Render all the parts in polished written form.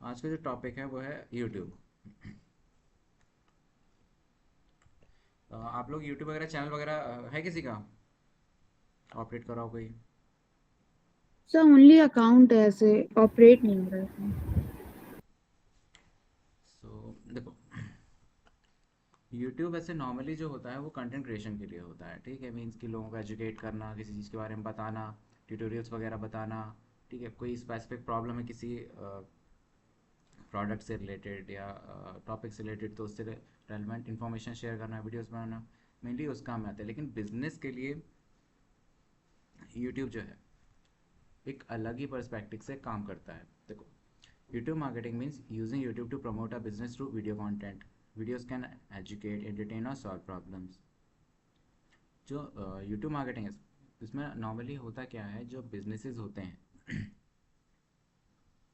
आज का जो टॉपिक है वो है यूट्यूब। आप लोग यूट्यूब वगैरह चैनल वगैरह है किसी का ऑपरेट करा हो कोई? सर ओनली अकाउंट है, ऐसे ऑपरेट नहीं हो रहा है। देखो, यूट्यूब ऐसे नॉर्मली जो होता है वो कंटेंट क्रिएशन के लिए होता है। ठीक है, मीन्स कि लोगों को एजुकेट करना, किसी चीज़ के बारे में बताना, ट्यूटोरियल्स वगैरह बताना। ठीक है, कोई स्पेसिफिक प्रॉब्लम है किसी प्रोडक्ट से रिलेटेड या टॉपिक से रिलेटेड, तो उससे रेलिवेंट इन्फॉर्मेशन शेयर करना, वीडियोस बनाना, मेनली उस काम में आता है। लेकिन बिजनेस के लिए यूट्यूब जो है एक अलग ही पर्सपेक्टिव से काम करता है। देखो, YouTube marketing means using YouTube to promote a business through video content. Videos can educate, entertain or solve problems. जो YouTube marketing है, इसमें नॉर्मली होता क्या है, जो बिजनेसेस होते हैं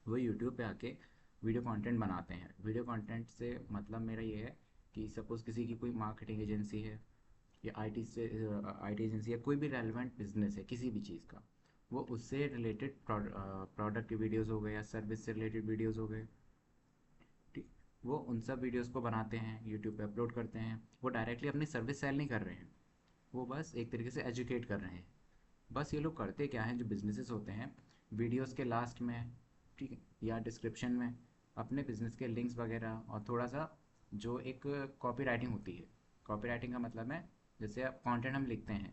वो YouTube पे आके वीडियो कंटेंट बनाते हैं। वीडियो कंटेंट से मतलब मेरा ये है कि सपोज़ किसी की कोई मार्केटिंग एजेंसी है या आईटी एजेंसी या कोई भी रेलिवेंट बिजनेस है किसी भी चीज़ का, वो उससे रिलेटेड प्रोडक्ट की वीडियोज़ हो गए या सर्विस से रिलेटेड वीडियोज़ हो गए। ठीक, वो उन सब वीडियोस को बनाते हैं, यूट्यूब पे अपलोड करते हैं। वो डायरेक्टली अपनी सर्विस सेल नहीं कर रहे हैं, वो बस एक तरीके से एजुकेट कर रहे हैं। बस ये लोग करते क्या हैं, जो बिजनेसेस होते हैं, वीडियोस के लास्ट में, ठीक है, या डिस्क्रिप्शन में अपने बिजनेस के लिंक्स वगैरह और थोड़ा सा जो एक कॉपी राइटिंग होती है। कॉपी राइटिंग का मतलब है, जैसे आप कंटेंट हम लिखते हैं,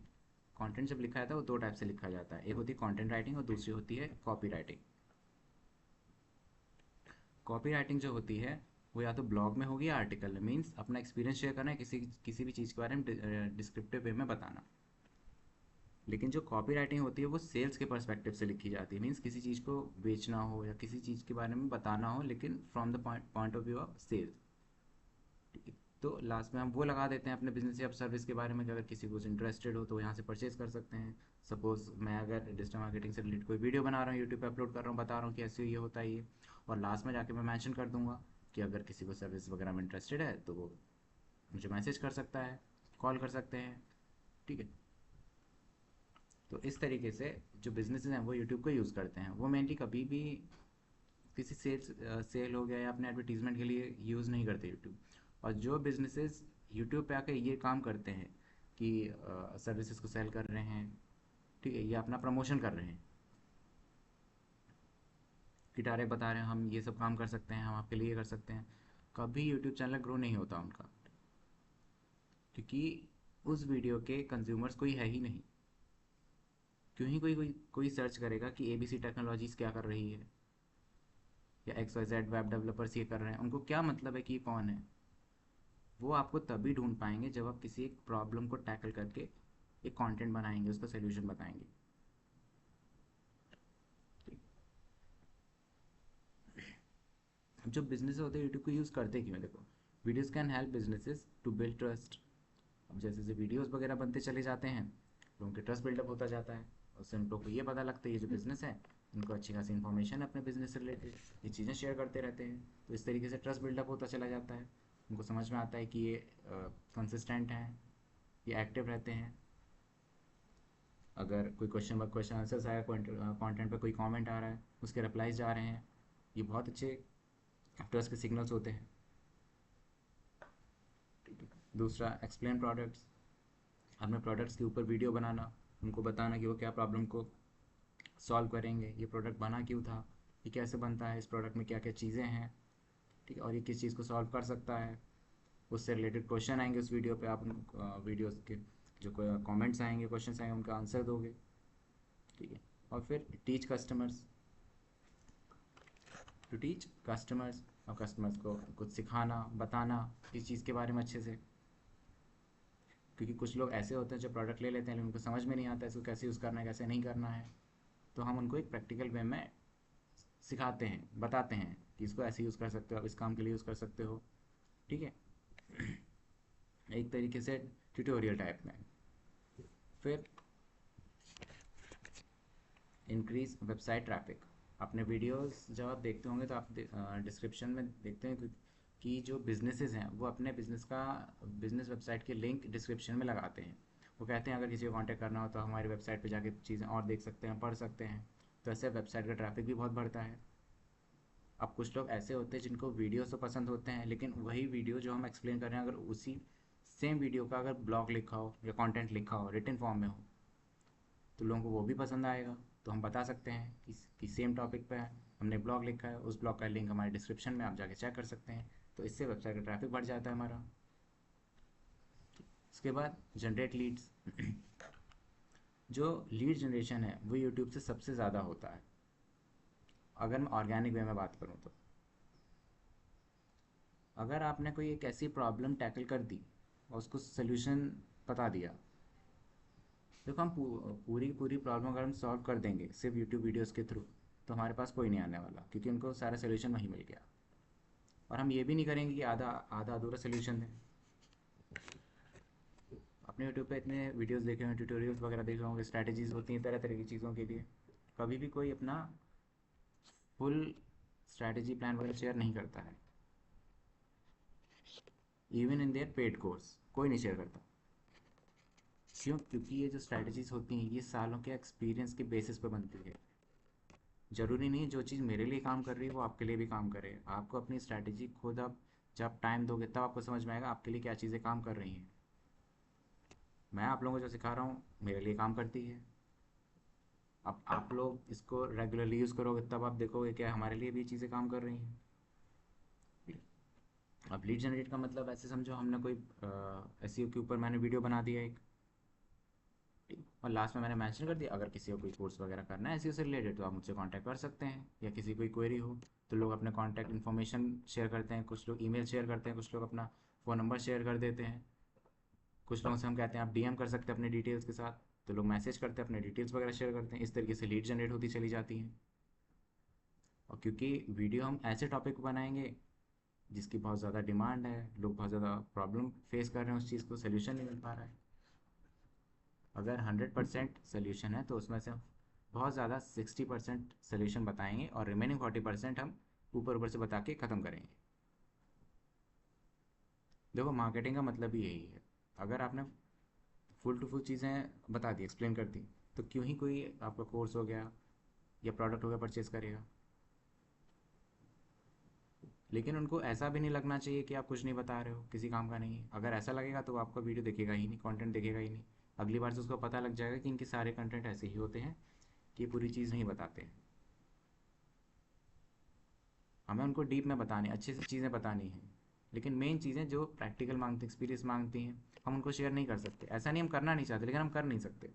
कंटेंट जब लिखा जाता है वो दो टाइप से लिखा जाता है, एक होती है कंटेंट राइटिंग और दूसरी होती है कॉपी राइटिंग। कॉपी राइटिंग जो होती है वो या तो ब्लॉग में होगी या आर्टिकल में, मीन्स अपना एक्सपीरियंस शेयर करना है, किसी किसी भी चीज़ के बारे में डिस्क्रिप्टिव वे में बताना। लेकिन जो कॉपी राइटिंग होती है वो सेल्स के पर्सपेक्टिव से लिखी जाती है, मीन्स किसी चीज़ को बेचना हो या किसी चीज़ के बारे में बताना हो, लेकिन from the point of view of sales. ठीक है, तो लास्ट में हम वो लगा देते हैं अपने बिजनेस या सर्विस के बारे में कि अगर किसी को इंटरेस्टेड हो तो यहाँ से परचेज कर सकते हैं। सपोज मैं अगर डिजिटल मार्केटिंग से रिलेटेड कोई वीडियो बना रहा हूँ, यूट्यूब पे अपलोड कर रहा हूँ, बता रहा हूँ कि ऐसे ये होता है ये, और लास्ट में जाके मैं मेंशन कर दूंगा कि अगर किसी को सर्विस वगैरह में इंटरेस्टेड है तो वो मुझे मैसेज कर सकता है, कॉल कर सकते हैं। ठीक है, तो इस तरीके से जो बिजनेसेस हैं वो यूट्यूब को यूज़ करते हैं। वो मेनली कभी भी किसी सेल हो गया या अपने एडवर्टीजमेंट के लिए यूज़ नहीं करते यूट्यूब। और जो बिजनेसेस यूट्यूब पे आकर ये काम करते हैं कि सर्विसेज को सेल कर रहे हैं, ठीक है, या अपना प्रमोशन कर रहे हैं कि डायरेक्ट बता रहे हैं हम ये सब काम कर सकते हैं, हम आपके लिए ये कर सकते हैं, कभी यूट्यूब चैनल ग्रो नहीं होता उनका, क्योंकि उस वीडियो के कंज्यूमर्स कोई है ही नहीं। क्यों ही कोई सर्च करेगा कि एबीसी टेक्नोलॉजीज क्या कर रही है या X Y Z web developers ये कर रहे हैं, उनको क्या मतलब है कि ये कौन है। वो आपको तभी ढूंढ पाएंगे जब आप किसी एक प्रॉब्लम को टैकल करके एक कंटेंट बनाएंगे, उसका सोल्यूशन बताएंगे। जो बिजनेस होते हैं यूट्यूब को यूज़ करते क्यों हैं? देखो, videos can help businesses to build trust. अब जैसे जैसे वीडियोस वगैरह बनते चले जाते हैं, लोगों के ट्रस्ट बिल्डअप होता जाता है। उससे उन लोग को ये पता लगता है ये जो बिजनेस है, इनको अच्छी खासी इन्फॉर्मेशन है अपने बिजनेस से रिलेटेड, ये चीज़ें शेयर करते रहते हैं, तो इस तरीके से ट्रस्ट बिल्डअप होता चला जाता है। उनको समझ में आता है कि ये कंसिस्टेंट हैं, ये एक्टिव रहते हैं। अगर कोई क्वेश्चन आंसर्स आया, कंटेंट पे कोई कमेंट आ रहा है, उसके रिप्लाईज जा रहे हैं, ये बहुत अच्छे ट्रस्ट के सिग्नल्स होते हैं। दूसरा, एक्सप्लेन प्रोडक्ट्स, अपने प्रोडक्ट्स के ऊपर वीडियो बनाना, उनको बताना कि वो क्या प्रॉब्लम को सॉल्व करेंगे, ये प्रोडक्ट बना क्यों था, ये कैसे बनता है, इस प्रोडक्ट में क्या क्या चीज़ें हैं, ठीक है, और ये किस चीज़ को सॉल्व कर सकता है। उससे रिलेटेड क्वेश्चन आएंगे उस वीडियो पे, आप वीडियोस के जो कमेंट्स आएंगे, क्वेश्चंस आएंगे, उनका आंसर दोगे। ठीक है, और फिर teach customers, to teach customers, और कस्टमर्स को कुछ सिखाना, बताना इस चीज़ के बारे में अच्छे से। क्योंकि कुछ लोग ऐसे होते हैं जो प्रोडक्ट ले लेते हैं लेकिन उनको समझ में नहीं आता इसको कैसे यूज़ करना है, कैसे नहीं करना है। तो हम उनको एक प्रैक्टिकल वे में सिखाते हैं, बताते हैं कि इसको ऐसे यूज़ कर सकते हो, आप इस काम के लिए यूज़ कर सकते हो। ठीक है, एक तरीके से ट्यूटोरियल टाइप में। फिर इंक्रीज वेबसाइट ट्रैफिक। अपने वीडियोस जब आप देखते होंगे तो आप डिस्क्रिप्शन में देखते हैं कि जो बिजनेसेस हैं वो अपने बिजनेस वेबसाइट के लिंक डिस्क्रिप्शन में लगाते हैं। वो कहते हैं अगर किसी को कांटेक्ट करना हो तो हमारी वेबसाइट पे जाके चीज़ें और देख सकते हैं, पढ़ सकते हैं। तो ऐसे वेबसाइट का ट्रैफिक भी बहुत बढ़ता है। अब कुछ लोग ऐसे होते हैं जिनको वीडियोस तो पसंद होते हैं, लेकिन वही वीडियो जो हम एक्सप्लेन कर रहे हैं, अगर उसी सेम वीडियो का अगर ब्लॉग लिखा हो या कंटेंट लिखा हो रिटन फॉर्म में हो, तो लोगों को वो भी पसंद आएगा। तो हम बता सकते हैं कि सेम टॉपिक पे हमने ब्लॉग लिखा है, उस ब्लॉग का लिंक हमारे डिस्क्रिप्शन में, आप जाके चेक कर सकते हैं। तो इससे वेबसाइट का ट्रैफिक बढ़ जाता है हमारा। इसके बाद जनरेट लीड्स। जो लीड जनरेशन है वो यूट्यूब से सबसे ज़्यादा होता है, अगर मैं ऑर्गेनिक वे में बात करूँ तो। अगर आपने कोई एक ऐसी प्रॉब्लम टैकल कर दी और उसको सल्यूशन बता दिया, देखो हम पूरी पूरी प्रॉब्लम अगर हम सॉल्व कर देंगे सिर्फ यूट्यूब वीडियोस के थ्रू, तो हमारे पास कोई नहीं आने वाला, क्योंकि उनको सारा सोल्यूशन वहीं मिल गया। और हम ये भी नहीं करेंगे कि आधा आधा अधूरा सोल्यूशन दें। अपने यूट्यूब पे इतने वीडियोस देखे होंगे, ट्यूटोरियल्स वगैरह देखे होंगे, स्ट्रैटेजीज होती हैं तरह तरह की चीज़ों के लिए। कभी भी कोई अपना फुल स्ट्रैटेजी प्लान वगैरह शेयर नहीं करता है, even in their paid course कोई नहीं शेयर करता। क्यों? क्योंकि ये जो स्ट्रैटेजीज होती हैं ये सालों के एक्सपीरियंस के बेसिस पे बनती है। ज़रूरी नहीं जो चीज़ मेरे लिए काम कर रही है वो आपके लिए भी काम करे। आपको अपनी स्ट्रैटेजी खुद, अब जब टाइम दोगे तब आपको समझ में आएगा आपके लिए क्या चीज़ें काम कर रही हैं। मैं आप लोगों को जो सिखा रहा हूँ मेरे लिए काम करती है। अब आप लोग इसको रेगुलरली यूज़ करोगे तब आप देखोगे क्या हमारे लिए भी चीज़ें काम कर रही हैं। अब लीड जनरेट का मतलब ऐसे समझो, हमने कोई एसईओ के ऊपर मैंने वीडियो बना दिया एक, और लास्ट में मैंने मेंशन कर दिया अगर किसी को कोई कोर्स वगैरह करना है एसईओ से रिलेटेड तो आप मुझसे कांटेक्ट कर सकते हैं, या किसी कोई क्वेरी हो तो लोग अपने कांटेक्ट इन्फॉर्मेशन शेयर करते हैं, कुछ लोग ईमेल शेयर करते हैं, कुछ लोग अपना फ़ोन नंबर शेयर कर देते हैं, कुछ लोगों से हम कहते हैं आप डीएम कर सकते हैं अपने डिटेल्स के साथ, तो लोग मैसेज करते हैं अपने डिटेल्स वगैरह शेयर करते हैं। इस तरीके से लीड जनरेट होती चली जाती हैं। और क्योंकि वीडियो हम ऐसे टॉपिक पर बनाएंगे जिसकी बहुत ज़्यादा डिमांड है, लोग बहुत ज़्यादा प्रॉब्लम फेस कर रहे हैं, उस चीज़ को सोल्यूशन नहीं मिल पा रहा है। अगर 100% सोल्यूशन है तो उसमें से बहुत ज़्यादा 60% सोल्यूशन बताएंगे और रिमेनिंग 40% हम ऊपर ऊपर से बता के ख़त्म करेंगे। देखो मार्केटिंग का मतलब ही यही है। अगर आपने फुल टू फुल चीज़ें बता दी, एक्सप्लेन कर दी, तो क्यों ही कोई आपका कोर्स हो गया या प्रोडक्ट हो गया परचेज़ करेगा। लेकिन उनको ऐसा भी नहीं लगना चाहिए कि आप कुछ नहीं बता रहे हो, किसी काम का नहीं है। अगर ऐसा लगेगा तो वो आपका वीडियो देखेगा ही नहीं, कंटेंट देखेगा ही नहीं। अगली बार से उसको पता लग जाएगा कि इनके सारे कंटेंट ऐसे ही होते हैं कि पूरी चीज़ नहीं बताते। हमें उनको डीप में बतानी, अच्छे से चीज़ें बतानी है, लेकिन मेन चीज़ें जो प्रैक्टिकल मांगती, एक्सपीरियंस मांगती हैं, हम उनको शेयर नहीं कर सकते। ऐसा नहीं हम करना नहीं चाहते, लेकिन हम कर नहीं सकते,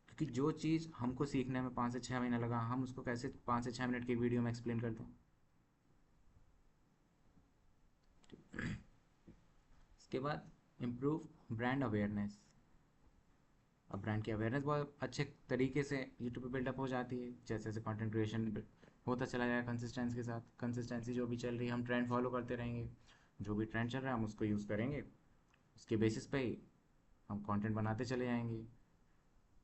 क्योंकि जो चीज़ हमको सीखने में 5 से 6 महीने लगा, हम उसको कैसे 5 से 6 मिनट की वीडियो में एक्सप्लेन कर दें। इसके बाद इम्प्रूव ब्रांड अवेयरनेस। अब ब्रांड की अवेयरनेस बहुत अच्छे तरीके से यूट्यूब पे बिल्डअप हो जाती है जैसे जैसे कंटेंट क्रिएशन होता चला जाएगा कंसिस्टेंसी के साथ। कंसिस्टेंसी जो भी चल रही है हम ट्रेंड फॉलो करते रहेंगे, जो भी ट्रेंड चल रहा है हम उसको यूज़ करेंगे, उसके बेसिस पे ही हम कंटेंट बनाते चले जाएंगे।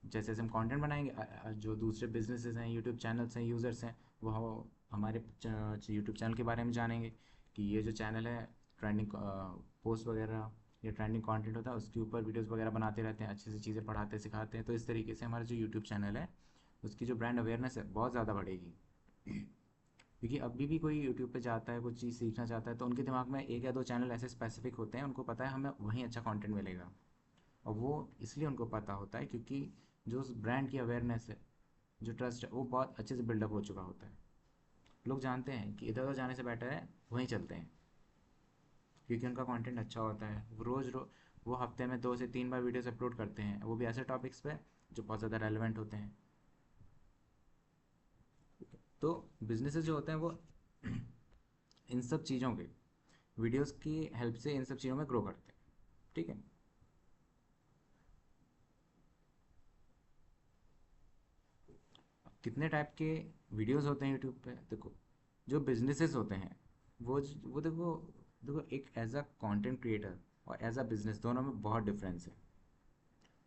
जैसे जैसे हम कंटेंट बनाएंगे जो दूसरे बिजनेसेस हैं, यूट्यूब चैनल्स हैं, यूज़र्स हैं, वो हमारे यूट्यूब चैनल के बारे में जानेंगे कि ये जो चैनल है ट्रेंडिंग पोस्ट वगैरह या ट्रेंडिंग कंटेंट होता है उसके ऊपर वीडियोस वगैरह बनाते रहते हैं, अच्छी सी चीज़ें पढ़ाते सिखाते हैं। तो इस तरीके से हमारा जो यूट्यूब चैनल है उसकी जो ब्रांड अवेयरनेस है बहुत ज़्यादा बढ़ेगी। क्योंकि अभी भी कोई यूट्यूब पे जाता है कुछ चीज़ सीखना चाहता है तो उनके दिमाग में एक या दो चैनल ऐसे स्पेसिफिक होते हैं, उनको पता है हमें वहीं अच्छा कंटेंट मिलेगा। और वो इसलिए उनको पता होता है क्योंकि जो उस ब्रांड की अवेयरनेस है, जो ट्रस्ट है, वो बहुत अच्छे से बिल्डअप हो चुका होता है। लोग जानते हैं कि इधर उधर जाने से बेटर है वहीं चलते हैं, क्योंकि उनका कंटेंट अच्छा होता है। वो वो हफ्ते में 2 से 3 बार वीडियोस अपलोड करते हैं, वो भी ऐसे टॉपिक्स पे जो बहुत ज़्यादा रेलिवेंट होते हैं। तो बिजनेसेस जो होते हैं वो इन सब चीज़ों के वीडियोस की हेल्प से इन सब चीज़ों में ग्रो करते हैं। ठीक है। कितने टाइप के वीडियोस होते हैं यूट्यूब पे? देखो जो बिजनेसेस होते हैं वो देखो देखो एक एज अ कंटेंट क्रिएटर और एज अ बिजनेस दोनों में बहुत डिफरेंस है।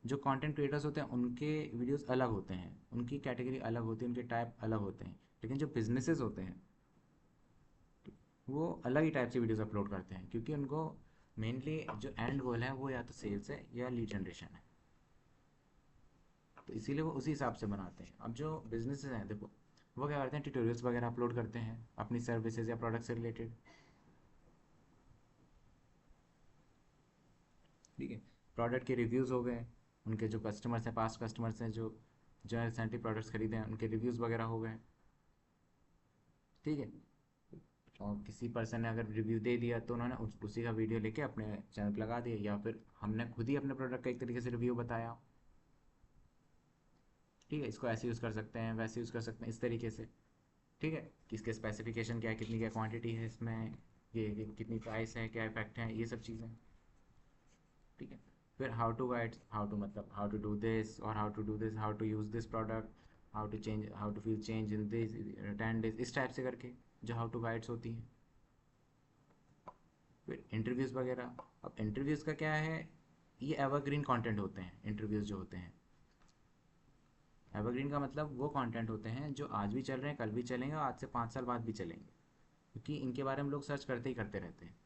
जो कंटेंट क्रिएटर्स होते हैं उनके वीडियोस अलग होते हैं, उनकी कैटेगरी अलग होती है, उनके टाइप अलग होते हैं। लेकिन जो बिजनेसेस होते हैं वो अलग ही टाइप से वीडियोस अपलोड करते हैं, क्योंकि उनको मेनली जो एंड गोल है वो या तो सेल्स है या लीड जनरेशन है। तो इसीलिए वो उसी हिसाब से बनाते हैं। अब जो बिजनेसेस हैं देखो, वो क्या करते हैं, ट्यूटोरियल्स वगैरह अपलोड करते हैं अपनी सर्विसेज या प्रोडक्ट से रिलेटेड। ठीक है। प्रोडक्ट के रिव्यूज़ हो गए, उनके जो कस्टमर्स हैं, पास्ट कस्टमर्स हैं जो रिसेंटली प्रोडक्ट्स खरीदे हैं, उनके रिव्यूज़ वगैरह हो गए। ठीक है। और किसी पर्सन ने अगर रिव्यू दे दिया तो उन्होंने उसी का वीडियो लेके अपने चैनल पर लगा दिया, या फिर हमने खुद ही अपने प्रोडक्ट का एक तरीके से रिव्यू बताया। ठीक है, इसको ऐसे यूज़ कर सकते हैं, वैसे यूज़ कर सकते हैं, इस तरीके से। ठीक है, किसके स्पेसिफिकेशन क्या है, कितनी क्या क्वांटिटी है इसमें, ये कितनी प्राइस है, क्या इफेक्ट है, ये सब चीज़ें। ठीक है। फिर how to guides, how to मतलब हाउ टू डू दिस, और how to do this, how to use this product, how to change, how to feel change in this 10 days, इस टाइप से करके जो हाउ टू गाइड्स होती हैं। फिर interviews वगैरह। अब इंटरव्यूज़ का क्या है, ये एवरग्रीन कंटेंट होते हैं इंटरव्यूज़ जो होते हैं। एवरग्रीन का मतलब वो कंटेंट होते हैं जो आज भी चल रहे हैं, कल भी चलेंगे, और आज से 5 साल बाद भी चलेंगे, क्योंकि इनके बारे में लोग सर्च करते ही करते रहते हैं।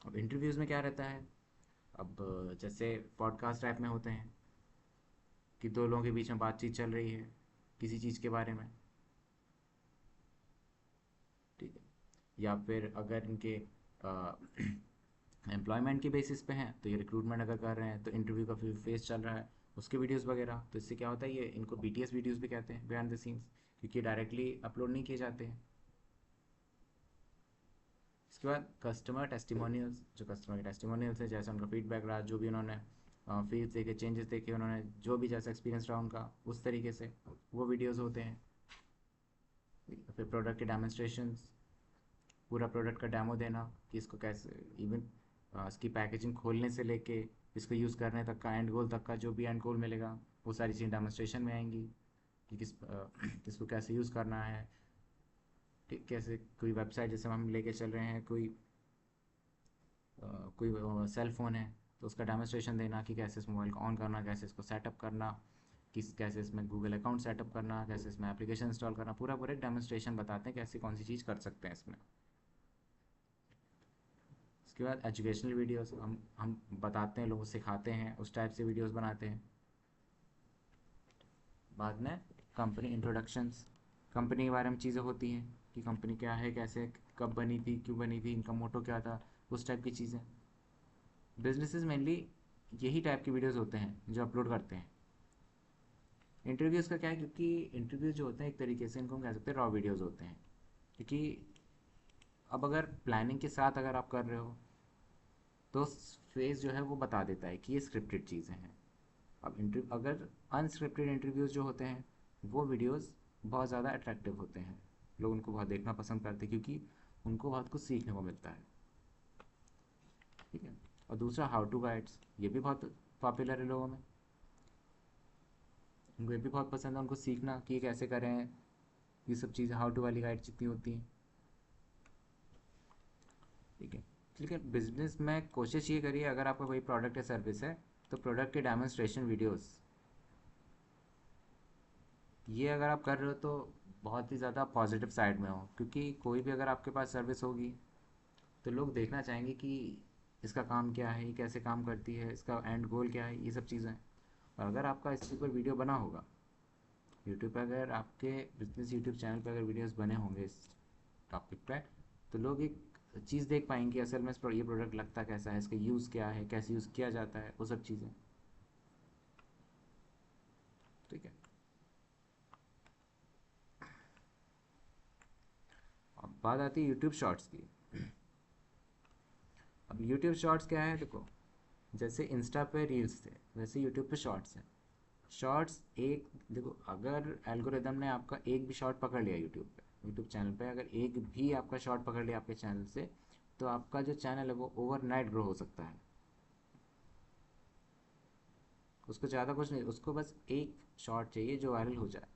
अब इंटरव्यूज़ में क्या रहता है, अब जैसे पॉडकास्ट टाइप में होते हैं कि दो लोगों के बीच में बातचीत चल रही है किसी चीज़ के बारे में। ठीक है। या फिर अगर इनके एम्प्लॉयमेंट के बेसिस पे हैं तो ये रिक्रूटमेंट अगर कर रहे हैं तो इंटरव्यू का फेस चल रहा है, उसके वीडियोस वगैरह। तो इससे क्या होता है, ये इनको BTS वीडियोस भी कहते हैं, बिहाइंड द सीन्स, क्योंकि डायरेक्टली अपलोड नहीं किए जाते हैं। इसके बाद कस्टमर टेस्टिमोनियल्स, जो कस्टमर के टेस्टिमोनियल्स है, जैसे उनका फीडबैक रहा, जो भी उन्होंने फील्स देखे, चेंजेस देखे, उन्होंने जो भी जैसा एक्सपीरियंस रहा उनका, उस तरीके से वो वीडियोस होते हैं। फिर प्रोडक्ट के डेमोन्स्ट्रेशंस, पूरा प्रोडक्ट का डेमो देना कि इसको कैसे, इवन इसकी पैकेजिंग खोलने से लेके इसको यूज़ करने तक का, एंड गोल तक का जो भी एंड गोल मिलेगा, वो सारी चीज़ें डेमोन्स्ट्रेशन में आएंगी कि किसको कैसे यूज़ करना है। ठीक, कैसे कोई वेबसाइट जैसे हम लेके चल रहे हैं, कोई सेल फ़ोन है, तो उसका डेमोन्स्ट्रेशन देना कि कैसे इस मोबाइल को ऑन करना, कैसे इसको सेटअप करना, कैसे इसमें गूगल अकाउंट सेटअप करना, कैसे इसमें एप्लीकेशन इंस्टॉल करना, पूरा पूरा एक डेमोन्स्ट्रेशन बताते हैं कैसे कौन सी चीज़ कर सकते हैं इसमें। उसके बाद एजुकेशनल वीडियोस, हम बताते हैं, लोगों को सिखाते हैं, उस टाइप से वीडियोस बनाते हैं। बाद में कंपनी इंट्रोडक्शंस, कंपनी के बारे में चीज़ें होती हैं कि कंपनी क्या है, कैसे, कब बनी थी, क्यों बनी थी, इनका मोटो क्या था, उस टाइप की चीज़ें। बिजनेसेस मेनली यही टाइप के वीडियोस होते हैं जो अपलोड करते हैं। इंटरव्यूज़ का क्या है, क्योंकि इंटरव्यूज़ जो होते हैं एक तरीके से इनको हम कह सकते हैं रॉ वीडियोज़ होते हैं, क्योंकि अब अगर प्लानिंग के साथ अगर आप कर रहे हो तो फेस जो है वो बता देता है कि ये स्क्रिप्टेड चीज़ें हैं। अब इंटरव्यू, अगर अनस्क्रिप्टेड इंटरव्यूज़ जो होते हैं वो वीडियोस बहुत ज़्यादा अट्रैक्टिव होते हैं, लोग उनको बहुत देखना पसंद करते हैं, क्योंकि उनको बहुत कुछ सीखने को मिलता है। ठीक है। और दूसरा हाउ टू गाइड्स, ये भी बहुत पॉपुलर है लोगों में, उनको ये भी बहुत पसंद है, उनको सीखना कि ये कैसे करें, ये सब चीज़ें हाउ टू वाली गाइड जितनी होती हैं। ठीक है। लेकिन बिजनेस में कोशिश ये करिए, अगर आपका कोई प्रोडक्ट या सर्विस है तो प्रोडक्ट के डेमोन्स्ट्रेशन वीडियोस, ये अगर आप कर रहे हो तो बहुत ही ज़्यादा पॉजिटिव साइड में हो, क्योंकि कोई भी अगर आपके पास सर्विस होगी तो लोग देखना चाहेंगे कि इसका काम क्या है, ये कैसे काम करती है, इसका एंड गोल क्या है, ये सब चीज़ें। और अगर आपका इसके ऊपर वीडियो बना होगा यूट्यूब पर, अगर आपके बिजनेस यूट्यूब चैनल पर अगर वीडियोस बने होंगे इस टॉपिक पे, तो लोग एक चीज़ देख पाएंगे असल में ये प्रोडक्ट लगता कैसा है, इसका यूज़ क्या है, कैसे यूज़ किया जाता है, वो सब चीज़ें। ठीक है। अब बात आती है यूट्यूब शॉर्ट्स की। अब यूट्यूब शॉर्ट्स क्या है, देखो, जैसे इंस्टा पे रील्स थे वैसे यूट्यूब पे शॉर्ट्स है। शॉर्ट्स एक, देखो, अगर एल्गोरिदम ने आपका एक भी शॉर्ट पकड़ लिया यूट्यूब चैनल पे, अगर एक भी आपका शॉर्ट पकड़ लिया आपके चैनल से, तो आपका जो चैनल है वो ओवरनाइट ग्रो हो सकता है। उसको ज़्यादा कुछ नहीं, उसको बस एक शॉर्ट चाहिए जो वायरल हो जाए।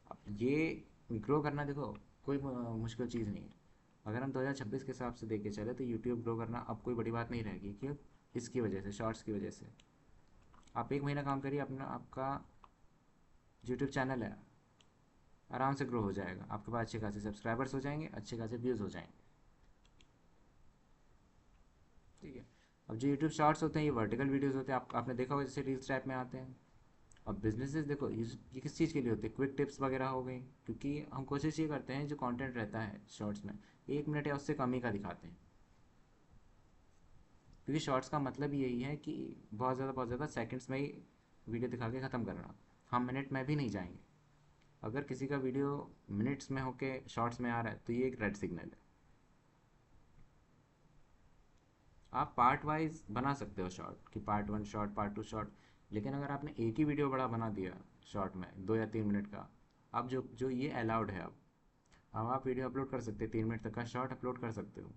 अब ये ग्रो करना, देखो, कोई मुश्किल चीज़ नहीं है। अगर हम 2026 के हिसाब से देख के चले तो यूट्यूब ग्रो करना अब कोई बड़ी बात नहीं रहेगी। क्यों? इसकी वजह से, शॉर्ट्स की वजह से। आप एक महीना काम करिए, अपना आपका यूट्यूब चैनल है आराम से ग्रो हो जाएगा, आपके पास अच्छे खासे सब्सक्राइबर्स हो जाएंगे, अच्छे खासे व्यूज़ हो जाएंगे। ठीक है। अब जो यूट्यूब शॉर्ट्स होते हैं ये वर्टिकल वीडियोस होते हैं, आपने देखा होगा जैसे रील्स टाइप में आते हैं। अब बिजनेसेस देखो ये किस चीज़ के लिए होते हैं, क्विक टिप्स वगैरह हो गई, क्योंकि हम कोशिश ये करते हैं जो कंटेंट रहता है शॉर्ट्स में 1 मिनट या उससे कम ही का दिखाते हैं, क्योंकि शॉर्ट्स का मतलब यही है कि बहुत ज़्यादा सेकंड्स में ही वीडियो दिखा के ख़त्म करना। हम मिनट में भी नहीं जाएंगे। अगर किसी का वीडियो मिनट्स में होके शॉर्ट्स में आ रहा है तो ये एक रेड सिग्नल है। आप पार्ट वाइज बना सकते हो शॉर्ट, कि पार्ट 1 शॉर्ट, पार्ट 2 शॉर्ट, लेकिन अगर आपने एक ही वीडियो बड़ा बना दिया शॉर्ट में 2 या 3 मिनट का, अब जो जो ये अलाउड है अब आप वीडियो अपलोड कर सकते हैं, 3 मिनट तक का शॉर्ट अपलोड कर सकते हो।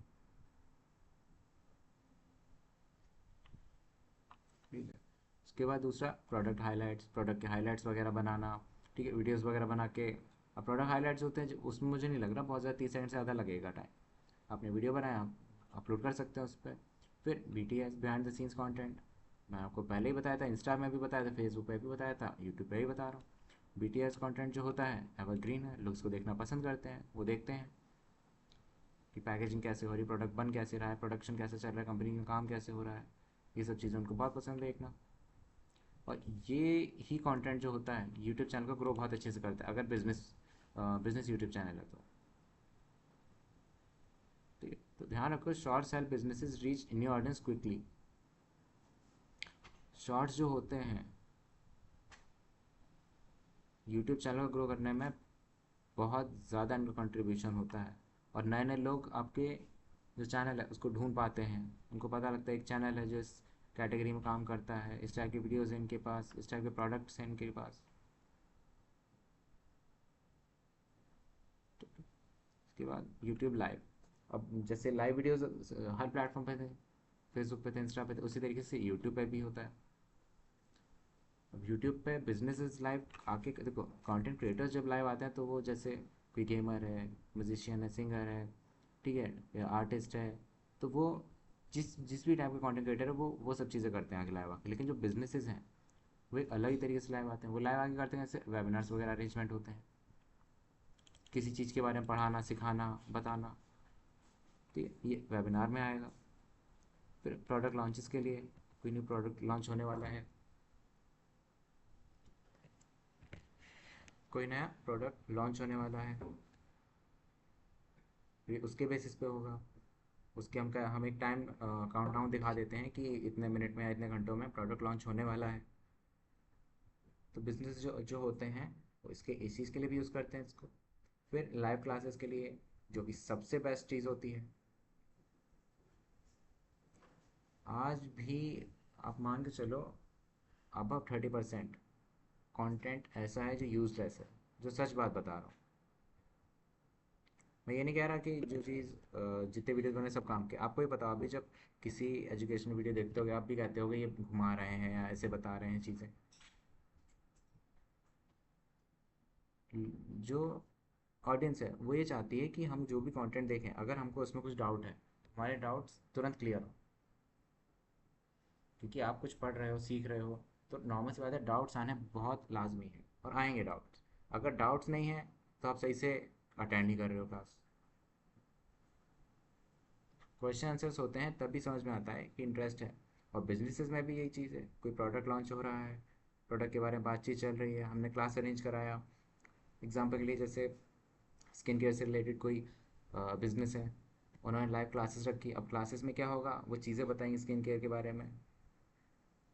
ठीक है। उसके बाद दूसरा प्रोडक्ट हाइलाइट्स, प्रोडक्ट के हाइलाइट्स वगैरह बनाना। ठीक है, वीडियोस वगैरह बना के, अब प्रोडक्ट हाइलाइट्स होते हैं उसमें मुझे नहीं लग रहा बहुत ज़्यादा 30 सेकंड से ज़्यादा लगेगा टाइम। आपने वीडियो बनाया, अपलोड कर सकते हैं उस पर। फिर BTS, behind the scenes content, मैं आपको पहले ही बताया था, इंस्टा में भी बताया था, फेसबुक पे भी बताया था, यूट्यूब पे भी बता रहा हूँ। BTS कंटेंट जो होता है एवरग्रीन है, लोग उसको देखना पसंद करते हैं, वो देखते हैं कि पैकेजिंग कैसे हो रही है, प्रोडक्ट बन कैसे रहा है, प्रोडक्शन कैसे चल रहा है, कंपनी में काम कैसे हो रहा है, ये सब चीज़ें उनको बहुत पसंद है देखना। और ये ही कंटेंट जो होता है यूट्यूब चैनल को ग्रो बहुत अच्छे से करता है, अगर बिजनेस यूट्यूब चैनल है तो। ठीक है, तो ध्यान रखो, shorts help businesses reach new audience quickly. Shorts जो होते हैं यूट्यूब चैनल को ग्रो करने में बहुत ज़्यादा इनका कंट्रीब्यूशन होता है, और नए नए लोग आपके जो चैनल है उसको ढूंढ पाते हैं। उनको पता लगता है एक चैनल है जो इस कैटेगरी में काम करता है, इस टाइप की वीडियोज़ हैं इनके पास, इस टाइप के प्रोडक्ट्स हैं इनके पास। तो उसके बाद यूट्यूब लाइव, अब जैसे लाइव वीडियोज़ हर प्लेटफॉर्म पे थे, फेसबुक पे थे, इंस्टा पे थे, उसी तरीके से यूट्यूब पे भी होता है। अब यूट्यूब पे बिजनेसेस लाइव आके देखो, कंटेंट क्रिएटर्स जब लाइव आते हैं तो वो जैसे कोई गेमर है, म्यूजिशियन है, सिंगर है, ठीक है, या आर्टिस्ट है, तो वो जिस जिस भी टाइप का कंटेंट क्रिएटर है वो सब चीज़ें करते हैं आगे लाइव आके। लेकिन जो बिजनेसेस हैं वो एक अलग ही तरीके से लाइव आते हैं, वो लाइव आके करते हैं, जैसे वेबिनार्स वगैरह अरेंजमेंट होते हैं, किसी चीज़ के बारे में पढ़ाना, सिखाना, बताना, ठीक है, ये वेबिनार में आएगा। फिर प्रोडक्ट लॉन्चेस के लिए, कोई न्यू प्रोडक्ट लॉन्च होने वाला है, कोई नया प्रोडक्ट लॉन्च होने वाला है, ये उसके बेसिस पे होगा। उसके हम एक टाइम काउंटडाउन दिखा देते हैं कि इतने मिनट में या इतने घंटों में प्रोडक्ट लॉन्च होने वाला है। तो बिजनेस जो जो होते हैं वो इसके इस चीज़ के लिए भी यूज़ करते हैं इसको। फिर लाइव क्लासेस के लिए, जो कि सबसे बेस्ट चीज़ होती है। आज भी आप मान के चलो, अब 30% कंटेंट ऐसा है जो यूजलेस है, जो सच बात बता रहा हूँ। मैं ये नहीं कह रहा कि जो चीज़ जितने वीडियोस बने सब काम के, आपको ही पता, अभी जब किसी एजुकेशनल वीडियो देखते होगे आप भी कहते होगे ये घुमा रहे हैं या ऐसे बता रहे हैं चीज़ें। जो ऑडियंस है वो ये चाहती है कि हम जो भी कंटेंट देखें, अगर हमको उसमें कुछ डाउट है तो हमारे डाउट्स तुरंत क्लियर हो, क्योंकि आप कुछ पढ़ रहे हो, सीख रहे हो, तो नॉर्मल सी बात है, डाउट्स आने बहुत लाजमी है, और आएंगे डाउट्स। अगर डाउट्स नहीं है तो आप सही से अटेंड नहीं कर रहे हो क्लास। क्वेश्चन आंसर्स होते हैं तब भी समझ में आता है कि इंटरेस्ट है। और बिजनेसेस में भी यही चीज़ है, कोई प्रोडक्ट लॉन्च हो रहा है, प्रोडक्ट के बारे में बातचीत चल रही है, हमने क्लास अरेंज कराया। एग्जाम्पल के लिए जैसे स्किन केयर से रिलेटेड कोई बिजनेस है, उन्होंने लाइव क्लासेस रखी। अब क्लासेस में क्या होगा, वो चीज़ें बताएंगे स्किन केयर के बारे में,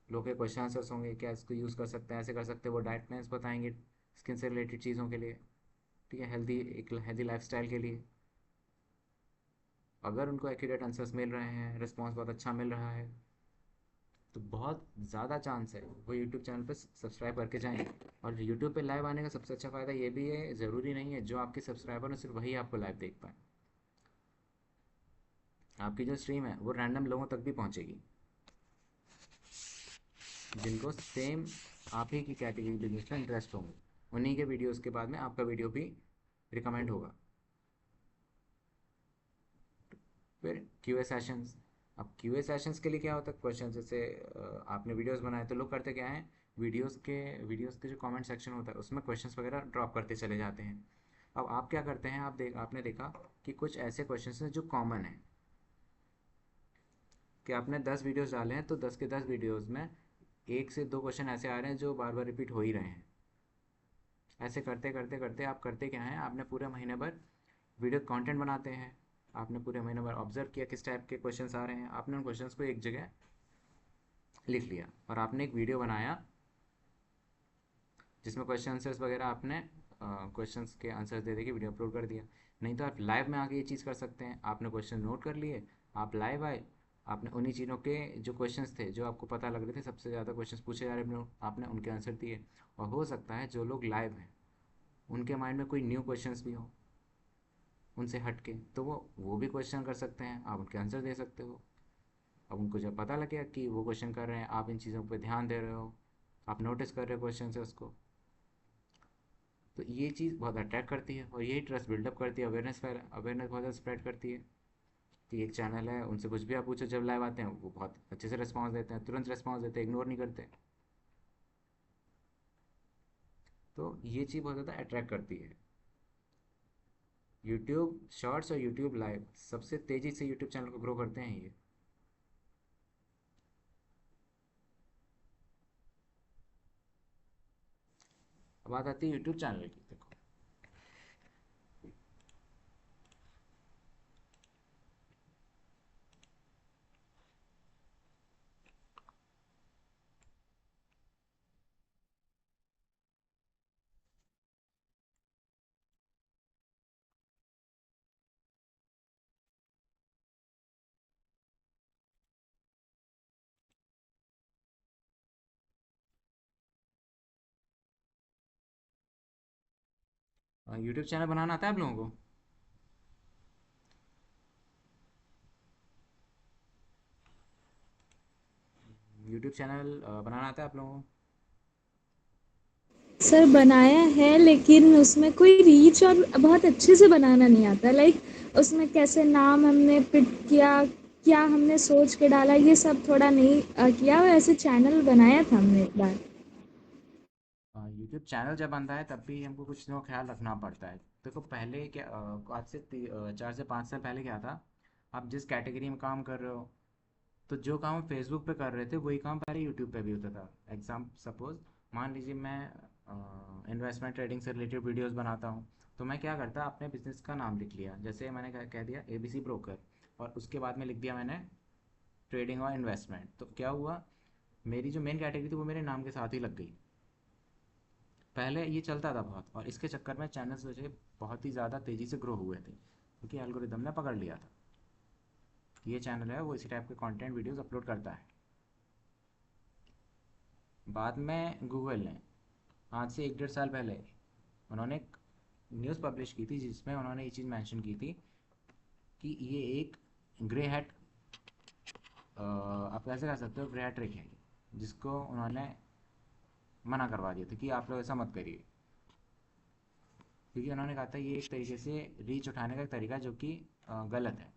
लोग के क्वेश्चन आंसर्स होंगे, क्या इसको यूज़ कर सकते हैं, ऐसे कर सकते हैं, वो डाइट प्लान्स बताएंगे स्किन से रिलेटेड चीज़ों के लिए, ठीक है, एक हेल्दी लाइफ के लिए। अगर उनको एक्यूरेट आंसर्स मिल रहे हैं, रिस्पॉन्स बहुत अच्छा मिल रहा है, तो बहुत ज़्यादा चांस है वो यूट्यूब चैनल पर सब्सक्राइब करके जाएंगे। और यूट्यूब पे लाइव आने का सबसे अच्छा फ़ायदा ये भी है, ज़रूरी नहीं है जो आपके सब्सक्राइबर हैं सिर्फ वही आपको लाइव देख पाए। आपकी जो स्ट्रीम है वो रैंडम लोगों तक भी पहुंचेगी, जिनको सेम आप ही की कैटेगरी बिजनेस में इंटरेस्ट होंगे, उन्हीं के वीडियोस के बाद में आपका वीडियो भी रिकमेंड होगा। फिर क्यूए सेशंस, अब क्यूए सेशंस के लिए क्या होता है, क्वेश्चन जैसे आपने वीडियोस बनाए तो लोग करते क्या हैं, वीडियोस के जो कमेंट सेक्शन होता है उसमें क्वेश्चंस वगैरह ड्रॉप करते चले जाते हैं। अब आप क्या करते हैं, आपने देखा कि कुछ ऐसे क्वेश्चंस हैं जो कॉमन है, कि आपने 10 वीडियोस डाले हैं तो 10 के 10 वीडियोस में एक से दो क्वेश्चन ऐसे आ रहे हैं जो बार बार रिपीट हो ही रहे हैं। ऐसे करते करते करते आप करते क्या हैं, आपने पूरे महीने भर वीडियो कंटेंट बनाते हैं, आपने पूरे महीने भर ऑब्जर्व किया किस टाइप के क्वेश्चंस आ रहे हैं, आपने उन क्वेश्चंस को एक जगह लिख लिया और आपने एक वीडियो बनाया जिसमें क्वेश्चन आंसर्स वगैरह आपने क्वेश्चंस के आंसर्स दे दे के वीडियो अपलोड कर दिया। नहीं तो आप लाइव में आके ये चीज़ कर सकते हैं, आपने क्वेश्चन नोट कर लिए, आप लाइव आए, आपने उन्हीं चीज़ों के जो क्वेश्चंस थे जो आपको पता लग रहे थे सबसे ज़्यादा क्वेश्चंस पूछे जा रहे हैं आपने उनके आंसर दिए। और हो सकता है जो लोग लाइव हैं उनके माइंड में कोई न्यू क्वेश्चंस भी हो उनसे हट के, तो वो भी क्वेश्चन कर सकते हैं, आप उनके आंसर दे सकते हो। अब उनको जब पता लगे कि वो क्वेश्चन कर रहे हैं, आप इन चीज़ों पर ध्यान दे रहे हो, आप नोटिस कर रहे हो क्वेश्चन से उसको, तो ये चीज़ बहुत अट्रैक्ट करती है और यही ट्रस्ट बिल्डअप करती है, अवेयरनेस बहुत ज़्यादा स्प्रेड करती है कि एक चैनल है, उनसे कुछ भी आप पूछो जब लाइव आते हैं वो बहुत अच्छे से रिस्पॉन्स देते हैं, तुरंत रिस्पॉन्स देते हैं, इग्नोर नहीं करते। तो ये चीज़ बहुत ज़्यादा अट्रैक्ट करती है। यूट्यूब शॉर्ट्स और यूट्यूब लाइव सबसे तेज़ी से यूट्यूब चैनल को ग्रो करते हैं ये। अब बात आती है यूट्यूब चैनल की। देखो, यूट्यूब चैनल बनाना आता है आप लोगों को? यूट्यूब चैनल बनाना आता है आप लोगों को? सर बनाया है लेकिन उसमें कोई रीच और बहुत अच्छे से बनाना नहीं आता, लाइक उसमें कैसे नाम हमने पिक किया, क्या हमने सोच के डाला, ये सब थोड़ा नहीं किया। वैसे चैनल बनाया था हमने एक बार। यूट्यूब चैनल जब बनता है तब भी हमको कुछ तो ख्याल रखना पड़ता है। देखो पहले क्या, आज से 4 से 5 साल पहले क्या था, आप जिस कैटेगरी में काम कर रहे हो, तो जो काम हम फेसबुक पे कर रहे थे वही काम पहले यूट्यूब पे भी होता था। एग्जाम सपोज, मान लीजिए मैं इन्वेस्टमेंट ट्रेडिंग से रिलेटेड वीडियोस बनाता हूँ, तो मैं क्या करता, अपने बिजनेस का नाम लिख लिया, जैसे मैंने कह दिया ABC ब्रोकर, और उसके बाद में लिख दिया मैंने ट्रेडिंग और इन्वेस्टमेंट, तो क्या हुआ, मेरी जो मेन कैटेगरी थी वो मेरे नाम के साथ ही लग गई। पहले ये चलता था बहुत, और इसके चक्कर में चैनल्स वजह बहुत ही ज़्यादा तेज़ी से ग्रो हुए थे क्योंकि एल्गोरिदम ने पकड़ लिया था कि ये चैनल है वो इसी टाइप के कंटेंट वीडियोस अपलोड करता है। बाद में गूगल ने आज से 1 डेढ़ साल पहले उन्होंने एक न्यूज़ पब्लिश की थी जिसमें उन्होंने ये चीज़ मेंशन की थी कि ये एक ग्रे हैट, आप कैसे कह सकते हो, ग्रे हैट ट्रिक है जिसको उन्होंने मना करवा दिया था कि आप लोग ऐसा मत करिए, क्योंकि उन्होंने कहा था ये एक तरीके से रीच उठाने का एक तरीका जो कि गलत है।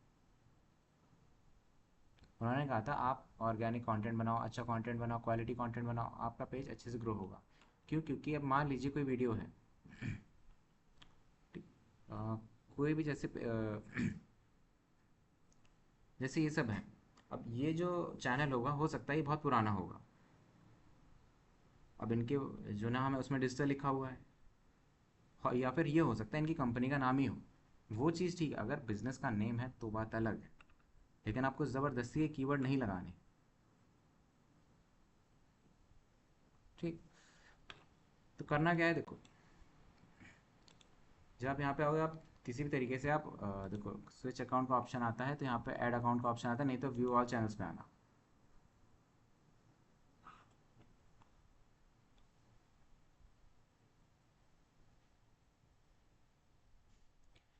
उन्होंने कहा था आप ऑर्गेनिक कंटेंट बनाओ, अच्छा कंटेंट बनाओ, क्वालिटी कंटेंट बनाओ, आपका पेज अच्छे से ग्रो होगा। क्यों? क्योंकि अब मान लीजिए कोई वीडियो है, ठीक, कोई भी जैसे जैसे ये सब है, अब ये जो चैनल होगा हो सकता है ये बहुत पुराना होगा, अब इनके जो नाम है उसमें डिजिटल लिखा हुआ है, या फिर ये हो सकता है इनकी कंपनी का नाम ही हो, वो चीज़ ठीक है, अगर बिजनेस का नेम है तो बात अलग है, लेकिन आपको ज़बरदस्ती के कीवर्ड नहीं लगाने। ठीक, तो करना क्या है, देखो जब आप यहाँ पे आओगे, आप किसी भी तरीके से आप देखो स्विच अकाउंट का ऑप्शन आता है, तो यहाँ पे ऐड अकाउंट का ऑप्शन आता है, नहीं तो व्यू ऑल चैनल्स पे आना।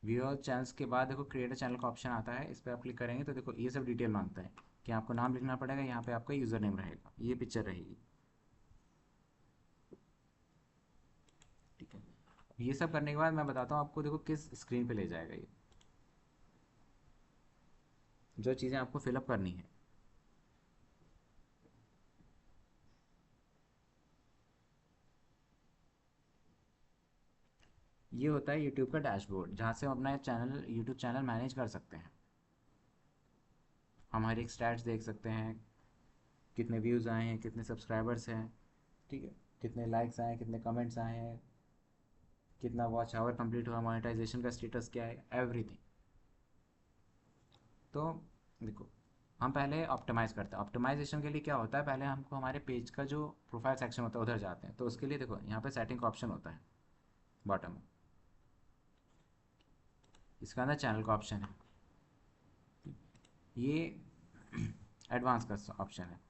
व्यू ऑल चैनल्स के बाद देखो क्रिएट अ चैनल का ऑप्शन आता है, इस पर आप क्लिक करेंगे तो देखो ये सब डिटेल मांगता है कि आपको नाम लिखना पड़ेगा, यहाँ पे आपका यूज़र नेम रहेगा, ये पिक्चर रहेगी, ठीक है। ये सब करने के बाद मैं बताता हूँ आपको, देखो किस स्क्रीन पे ले जाएगा ये, जो चीज़ें आपको फिलअप करनी है। ये होता है यूट्यूब का डैशबोर्ड, जहाँ से हम अपना चैनल यूट्यूब चैनल मैनेज कर सकते हैं, हम हर एक स्टैट्स देख सकते हैं, कितने व्यूज़ आए हैं, कितने सब्सक्राइबर्स हैं, ठीक है, कितने लाइक्स आए हैं, कितने कमेंट्स आए हैं, कितना वॉच आवर कंप्लीट हुआ, मोनेटाइजेशन का स्टेटस क्या है, एवरीथिंग। तो देखो, हम पहले ऑप्टिमाइज़ करते हैं। ऑप्टिमाइजेशन के लिए क्या होता है, पहले हमको हमारे पेज का जो प्रोफाइल सेक्शन होता है उधर जाते हैं। तो उसके लिए देखो यहाँ पे सेटिंग का ऑप्शन होता है बॉटम में, इसका अंदर चैनल का ऑप्शन है, ये एडवांस का ऑप्शन है।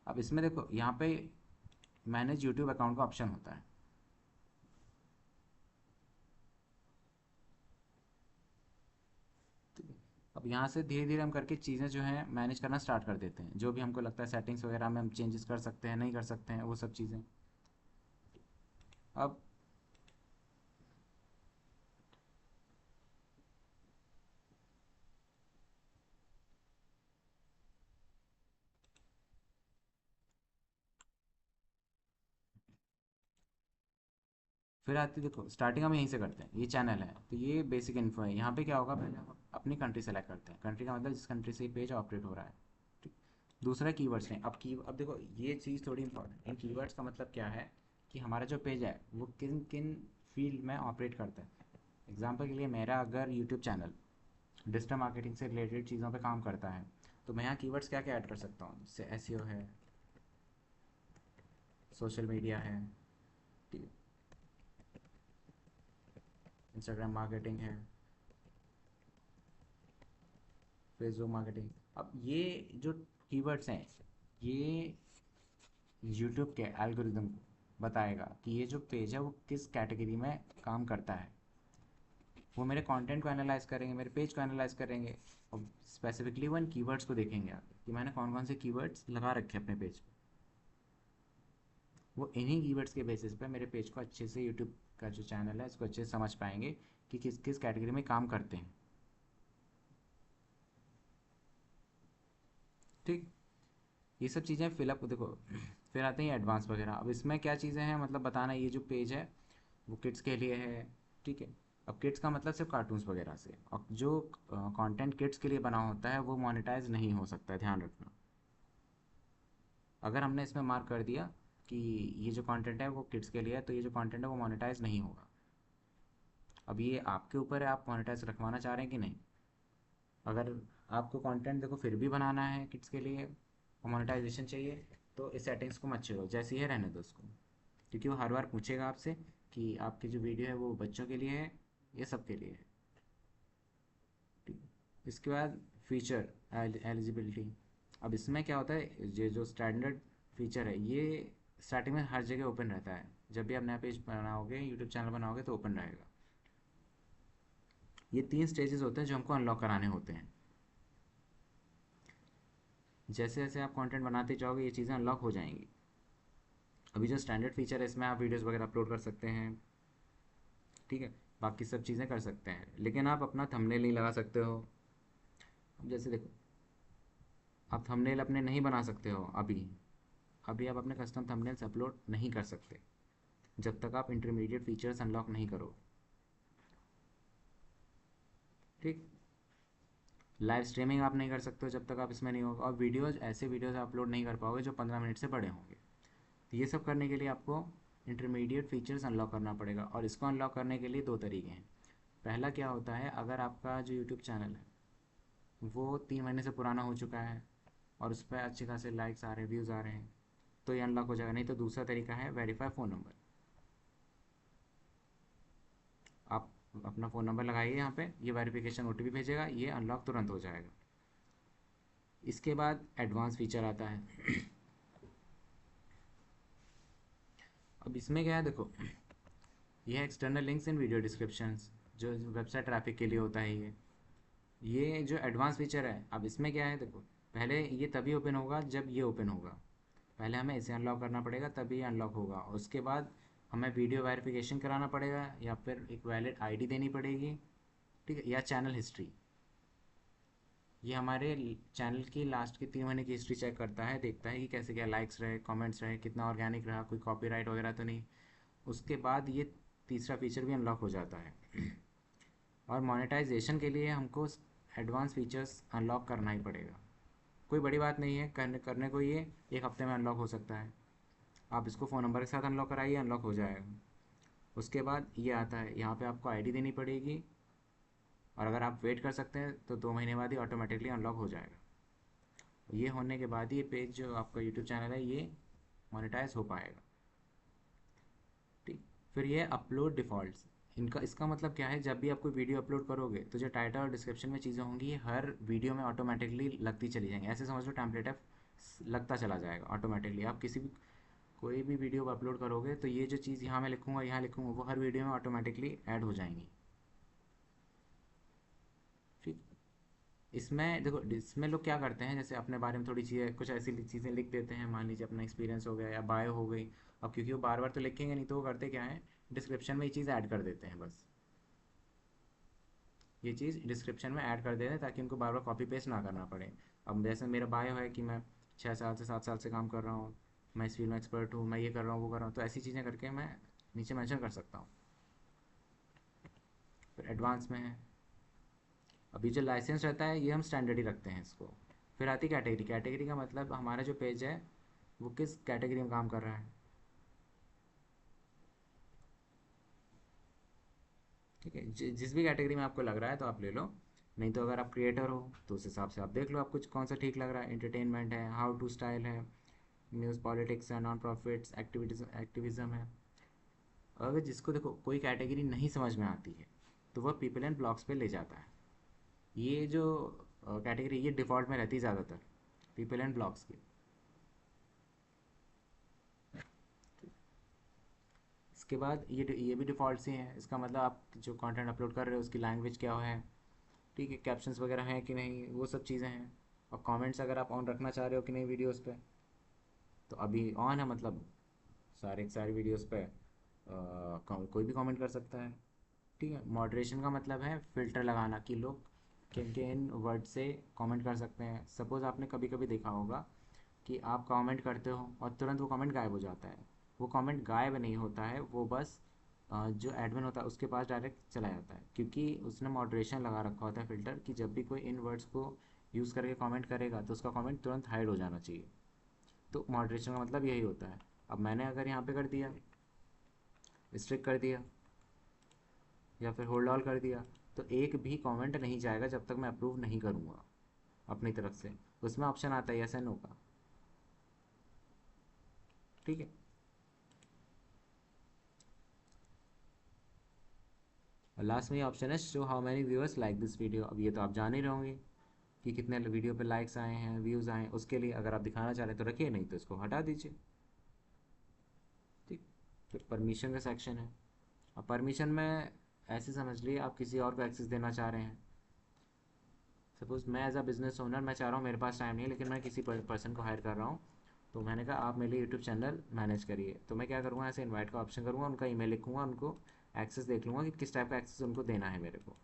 अब इसमें देखो यहाँ पे मैनेज यूट्यूब अकाउंट का ऑप्शन होता है। अब यहाँ से धीरे धीरे हम करके चीज़ें जो हैं मैनेज करना स्टार्ट कर देते हैं। जो भी हमको लगता है सेटिंग्स वगैरह में हम चेंजेस कर सकते हैं, नहीं कर सकते हैं, वो सब चीज़ें। अब फिर आती, देखो स्टार्टिंग हम यहीं से करते हैं। ये चैनल है तो ये बेसिक इन्फो है। यहाँ पे क्या होगा, पहले हम अपनी कंट्री सेलेक्ट करते हैं। कंट्री का मतलब जिस कंट्री से ये पेज ऑपरेट हो रहा है, ठीक। दूसरा कीवर्ड्स हैं। अब देखो ये चीज़ थोड़ी इंपॉर्टेंट, इन कीवर्ड्स का मतलब क्या है कि हमारा जो पेज है वो किन किन फील्ड में ऑपरेट करता है। एग्जाम्पल के लिए मेरा अगर यूट्यूब चैनल डिजिटल मार्केटिंग से रिलेटेड चीज़ों पे काम करता है तो मैं यहाँ कीवर्ड्स क्या क्या ऐड कर सकता हूँ, जैसे एसईओ है, सोशल मीडिया है, ठीक है, इंस्टाग्राम मार्केटिंग है, फेसबुक मार्केटिंग। अब ये जो कीवर्ड्स हैं ये यूट्यूब के एल्गोरिदम को बताएगा कि ये जो पेज है वो किस कैटेगरी में काम करता है। वो मेरे कंटेंट को एनालाइज करेंगे, मेरे पेज को एनालाइज करेंगे, और स्पेसिफिकली वो इन कीवर्ड्स को देखेंगे आगे कि मैंने कौन कौन से कीवर्ड्स लगा रखे हैं अपने पेज पे। वो इन्हीं कीवर्ड्स के बेसिस पे मेरे पेज को अच्छे से, यूट्यूब का जो चैनल है इसको अच्छे से समझ पाएंगे कि किस किस कैटेगरी में काम करते हैं, ठीक। ये सब चीज़ें फिलअप देखो। फिर आते हैं एडवांस वगैरह। अब इसमें क्या चीज़ें हैं, मतलब बताना, ये जो पेज है वो किड्स के लिए है, ठीक है। अब किड्स का मतलब सिर्फ कार्टून्स वगैरह से, और जो कंटेंट किड्स के लिए बना होता है वो मोनेटाइज नहीं हो सकता है, ध्यान रखना। अगर हमने इसमें मार्क कर दिया कि ये जो कंटेंट है वो किड्स के लिए है तो ये जो कंटेंट है वो मोनेटाइज नहीं होगा। अब ये आपके ऊपर है, आप मोनेटाइज रखवाना चाह रहे हैं कि नहीं। अगर आपको कंटेंट देखो फिर भी बनाना है किड्स के लिए और मोनेटाइजेशन चाहिए तो इस सेटिंग्स को मत छोड़ो, जैसे ही है रहने दो उसको, क्योंकि वो हर बार पूछेगा आपसे कि आपकी जो वीडियो है वो बच्चों के लिए है या सबके लिए है, ठीक। इसके बाद फीचर एलिजिबिलिटी। अब इसमें क्या होता है, ये जो स्टैंडर्ड फीचर है ये स्टार्टिंग में हर जगह ओपन रहता है। जब भी आप नया पेज बनाओगे, यूट्यूब चैनल बनाओगे तो ओपन रहेगा। ये 3 स्टेजेस होते हैं जो हमको अनलॉक कराने होते हैं। जैसे जैसे आप कंटेंट बनाते जाओगे ये चीज़ें अनलॉक हो जाएंगी। अभी जो स्टैंडर्ड फीचर है इसमें आप वीडियोस वगैरह अपलोड कर सकते हैं, ठीक है, बाकी सब चीज़ें कर सकते हैं, लेकिन आप अपना थंबनेल नहीं लगा सकते हो। अब जैसे देखो, आप थंबनेल अपने नहीं बना सकते हो अभी। अभी आप अपने कस्टम थंबनेल्स अपलोड नहीं कर सकते जब तक आप इंटरमीडिएट फीचर्स अनलॉक नहीं करो, ठीक। लाइव स्ट्रीमिंग आप नहीं कर सकते हो जब तक आप इसमें नहीं होगा, और वीडियोज़, ऐसे वीडियोज़ अपलोड नहीं कर पाओगे जो 15 मिनट से बड़े होंगे। तो ये सब करने के लिए आपको इंटरमीडिएट फीचर्स अनलॉक करना पड़ेगा, और इसको अनलॉक करने के लिए 2 तरीके हैं। पहला क्या होता है, अगर आपका जो यूट्यूब चैनल है वो 3 महीने से पुराना हो चुका है और उस पर अच्छे खासे लाइक्स आ रहे हैं, व्यूज़ आ रहे हैं, तो ये अनलॉक हो जाएगा। नहीं तो दूसरा तरीका है वेरीफाई फ़ोन नंबर। आप अपना फ़ोन नंबर लगाइए यहाँ पे, ये वेरिफिकेशन ओटीपी भेजेगा, ये अनलॉक तुरंत हो जाएगा। इसके बाद एडवांस फीचर आता है। अब इसमें क्या है देखो, ये है external links in video descriptions, जो वेबसाइट ट्रैफिक के लिए होता है ये जो एडवांस फीचर है। अब इसमें क्या है देखो, पहले ये तभी ओपन होगा जब ये ओपन होगा। पहले हमें इसे अनलॉक करना पड़ेगा तभी ये अनलॉक होगा, और उसके बाद हमें वीडियो वेरिफिकेशन कराना पड़ेगा या फिर एक वैलिड आईडी देनी पड़ेगी, ठीक है, या चैनल हिस्ट्री। ये हमारे चैनल की लास्ट के 3 महीने की हिस्ट्री चेक करता है, देखता है कि कैसे क्या लाइक्स रहे, कमेंट्स रहे, कितना ऑर्गेनिक रहा, कोई कॉपीराइट वगैरह तो नहीं। उसके बाद ये तीसरा फीचर भी अनलॉक हो जाता है। और मोनेटाइजेशन के लिए हमको एडवांस फीचर्स अनलॉक करना ही पड़ेगा। कोई बड़ी बात नहीं है, करने को ये 1 हफ्ते में अनलॉक हो सकता है। आप इसको फ़ोन नंबर के साथ अनलॉक कराइए, अनलॉक हो जाएगा। उसके बाद ये आता है, यहाँ पे आपको आईडी देनी पड़ेगी, और अगर आप वेट कर सकते हैं तो 2 महीने बाद ही ऑटोमेटिकली अनलॉक हो जाएगा। ये होने के बाद ये पेज जो आपका यूट्यूब चैनल है ये मोनेटाइज हो पाएगा। ठीक। फिर ये अपलोड डिफ़ॉल्ट्स, इनका इसका मतलब क्या है, जब भी आप कोई वीडियो अपलोड करोगे तो जो टाइटल और डिस्क्रिप्शन में चीज़ें होंगी ये हर वीडियो में ऑटोमेटिकली लगती चली जाएंगी। ऐसे समझ लो टेम्पलेट है, लगता चला जाएगा ऑटोमेटिकली। आप किसी भी कोई भी वीडियो अपलोड करोगे तो ये जो चीज़ यहाँ मैं लिखूँगा, यहाँ लिखूँगा, वो हर वीडियो में ऑटोमेटिकली ऐड हो जाएंगी। ठीक। इसमें देखो, इसमें लोग क्या करते हैं, जैसे अपने बारे में थोड़ी चीज़ें, कुछ ऐसी चीज़ें लिख देते हैं, मान लीजिए अपना एक्सपीरियंस हो गया या बायो हो गई। अब क्योंकि वो बार बार तो लिखेंगे नहीं, तो वो करते क्या है, डिस्क्रिप्शन में ये चीज़ ऐड कर देते हैं बस। ये चीज़ डिस्क्रिप्शन में ऐड कर देते हैं ताकि उनको बार बार कॉपी पेस्ट ना करना पड़े। अब जैसे मेरा बायो है कि मैं 6 साल से 7 साल से काम कर रहा हूँ, मैं इस फील्ड में एक्सपर्ट हूँ, मैं ये कर रहा हूँ, वो कर रहा हूँ, तो ऐसी चीज़ें करके मैं नीचे मेंशन कर सकता हूँ। फिर एडवांस में है, अभी जो लाइसेंस रहता है ये हम स्टैंडर्ड ही रखते हैं इसको। फिर आती कैटेगरी। कैटेगरी का मतलब हमारा जो पेज है वो किस कैटेगरी में काम कर रहा है। ठीक है, जिस भी कैटेगरी में आपको लग रहा है तो आप ले लो, नहीं तो अगर आप क्रिएटर हो तो उस हिसाब से आप देख लो आप कुछ कौन सा ठीक लग रहा है। एंटरटेनमेंट है, हाउ टू स्टाइल है, न्यूज़ पॉलिटिक्स है, नॉन प्रॉफिट्स, एक्टिविज़म है। अगर जिसको देखो कोई कैटेगरी नहीं समझ में आती है तो वह पीपल एंड ब्लॉग्स पे ले जाता है। ये जो कैटेगरी ये डिफ़ॉल्ट में रहती है ज़्यादातर, पीपल एंड ब्लॉग्स की। इसके बाद ये भी डिफ़ॉल्ट से हैं, इसका मतलब आप जो कंटेंट अपलोड कर रहे हो उसकी लैंग्वेज क्या है, ठीक है, कैप्शंस वगैरह हैं कि नहीं, वो सब चीज़ें हैं। और कमेंट्स अगर आप ऑन रखना चाह रहे हो कि नहीं वीडियोस पे, तो अभी ऑन है, मतलब सारे के सारे वीडियोस पे कोई भी कमेंट कर सकता है। ठीक है। मॉडरेशन का मतलब है फ़िल्टर लगाना कि लोग किन किन वर्ड से कमेंट कर सकते हैं। सपोज़ आपने कभी कभी देखा होगा कि आप कमेंट करते हो और तुरंत वो कमेंट गायब हो जाता है। वो कमेंट गायब नहीं होता है, वो बस जो एडमिन होता है उसके पास डायरेक्ट चला जाता है, क्योंकि उसने मॉडरेशन लगा रखा होता है फ़िल्टर कि जब भी कोई इन वर्ड्स को यूज़ करके कमेंट करेगा तो उसका कमेंट तुरंत हाइड हो जाना चाहिए। तो मॉडरेशन का मतलब यही होता है। अब मैंने अगर यहाँ पे कर दिया, स्ट्रिक कर दिया या फिर होल्ड ऑल कर दिया, तो एक भी कमेंट नहीं जाएगा जब तक मैं अप्रूव नहीं करूँगा अपनी तरफ से। उसमें ऑप्शन आता है यस एंड नो का। ठीक है। और लास्ट में ये ऑप्शन है show how many viewers like this video. अब ये तो आप जान ही रहे होंगे कि कितने वीडियो पे लाइक्स आए हैं, व्यूज़ आए हैं। उसके लिए अगर आप दिखाना चाह रहे हैं तो रखिए, नहीं तो इसको हटा दीजिए। ठीक। फिर परमिशन का सेक्शन है। अब परमिशन में ऐसे समझ लिए आप किसी और को एक्सेस देना चाह रहे हैं। सपोज़ मैं एज अ बिज़नेस ओनर मैं चाह रहा हूँ, मेरे पास टाइम नहीं है लेकिन मैं किसी पर्सन को हायर कर रहा हूँ, तो मैंने कहा आप मेरे लिए यूट्यूब चैनल मैनेज करिए। तो मैं क्या करूँगा, ऐसे इनवाइट का ऑप्शन करूँगा, उनका ईमेल लिखूँगा, उनको एक्सेस देख लूँगा कि किस टाइप का एक्सेस उनको देना है मेरे को,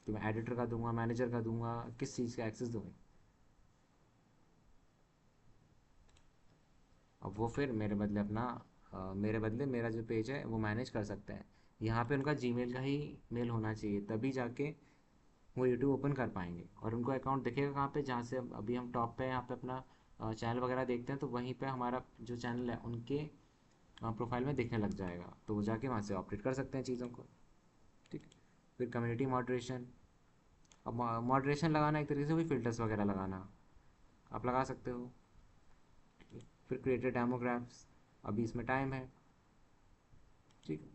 कि मैं एडिटर का दूंगा, मैनेजर का दूंगा, किस चीज़ का एक्सेस दूँगा। अब वो फिर मेरे बदले मेरा जो पेज है वो मैनेज कर सकते हैं। यहाँ पे उनका जीमेल का ही मेल होना चाहिए, तभी जाके वो यूट्यूब ओपन कर पाएंगे। और उनको अकाउंट दिखेगा कहाँ पे, जहाँ से अभी हम टॉप पे यहाँ पे अपना चैनल वगैरह देखते हैं, तो वहीं पे हमारा जो चैनल है उनके प्रोफाइल में दिखने लग जाएगा, तो वो जाके वहाँ से ऑपरेट कर सकते हैं चीज़ों को। ठीक है। फिर कम्युनिटी मॉडरेशन। अब मॉडरेशन लगाना एक तरीके से वही फिल्टर्स वगैरह लगाना, आप लगा सकते हो। फिर क्रिएटेड डेमोग्राफ्स, अभी इसमें टाइम है। ठीक है।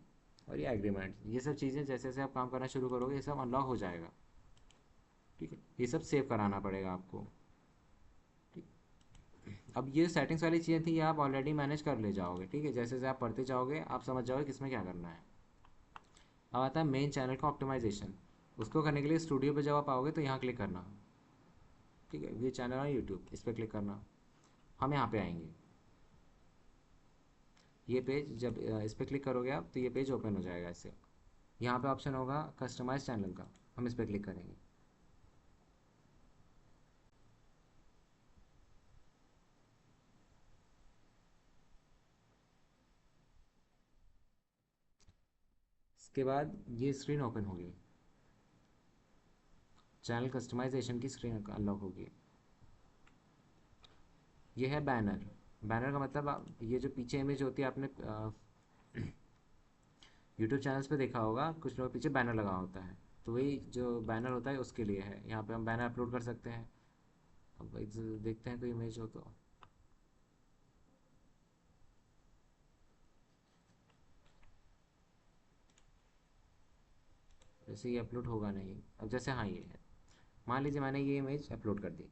और ये एग्रीमेंट, ये सब चीज़ें जैसे जैसे आप काम करना शुरू करोगे ये सब अनलॉक हो जाएगा। ठीक है। ये सब सेव कराना पड़ेगा आपको। ठीक। अब ये सेटिंग्स वाली चीज़ें थी, ये आप ऑलरेडी मैनेज कर ले जाओगे। ठीक है, जैसे जैसे आप पढ़ते जाओगे आप समझ जाओगे किसमें क्या करना है। अब आता है मेन चैनल का ऑप्टिमाइजेशन। उसको करने के लिए स्टूडियो पे जब आप आओगे तो यहाँ क्लिक करना। ठीक है, ये चैनल है यूट्यूब, इस पर क्लिक करना। हम यहाँ पे आएंगे, ये पेज जब इस पर क्लिक करोगे आप तो ये पेज ओपन हो जाएगा ऐसे। यहाँ पे ऑप्शन होगा कस्टमाइज चैनल का, हम इस पर क्लिक करेंगे। इसके बाद ये स्क्रीन ओपन होगी। चैनल कस्टमाइजेशन की स्क्रीन अनलॉक होगी। ये है बैनर। बैनर का मतलब ये जो पीछे इमेज होती है, आपने यूट्यूब चैनल्स पे देखा होगा कुछ लोग पीछे बैनर लगा होता है, तो वही जो बैनर होता है उसके लिए है। यहाँ पे हम बैनर अपलोड कर सकते हैं। अब देखते हैं कोई इमेज हो तो। जैसे ये अपलोड होगा नहीं। अब जैसे हाँ ये है, मान लीजिए मैंने ये इमेज अपलोड कर दी,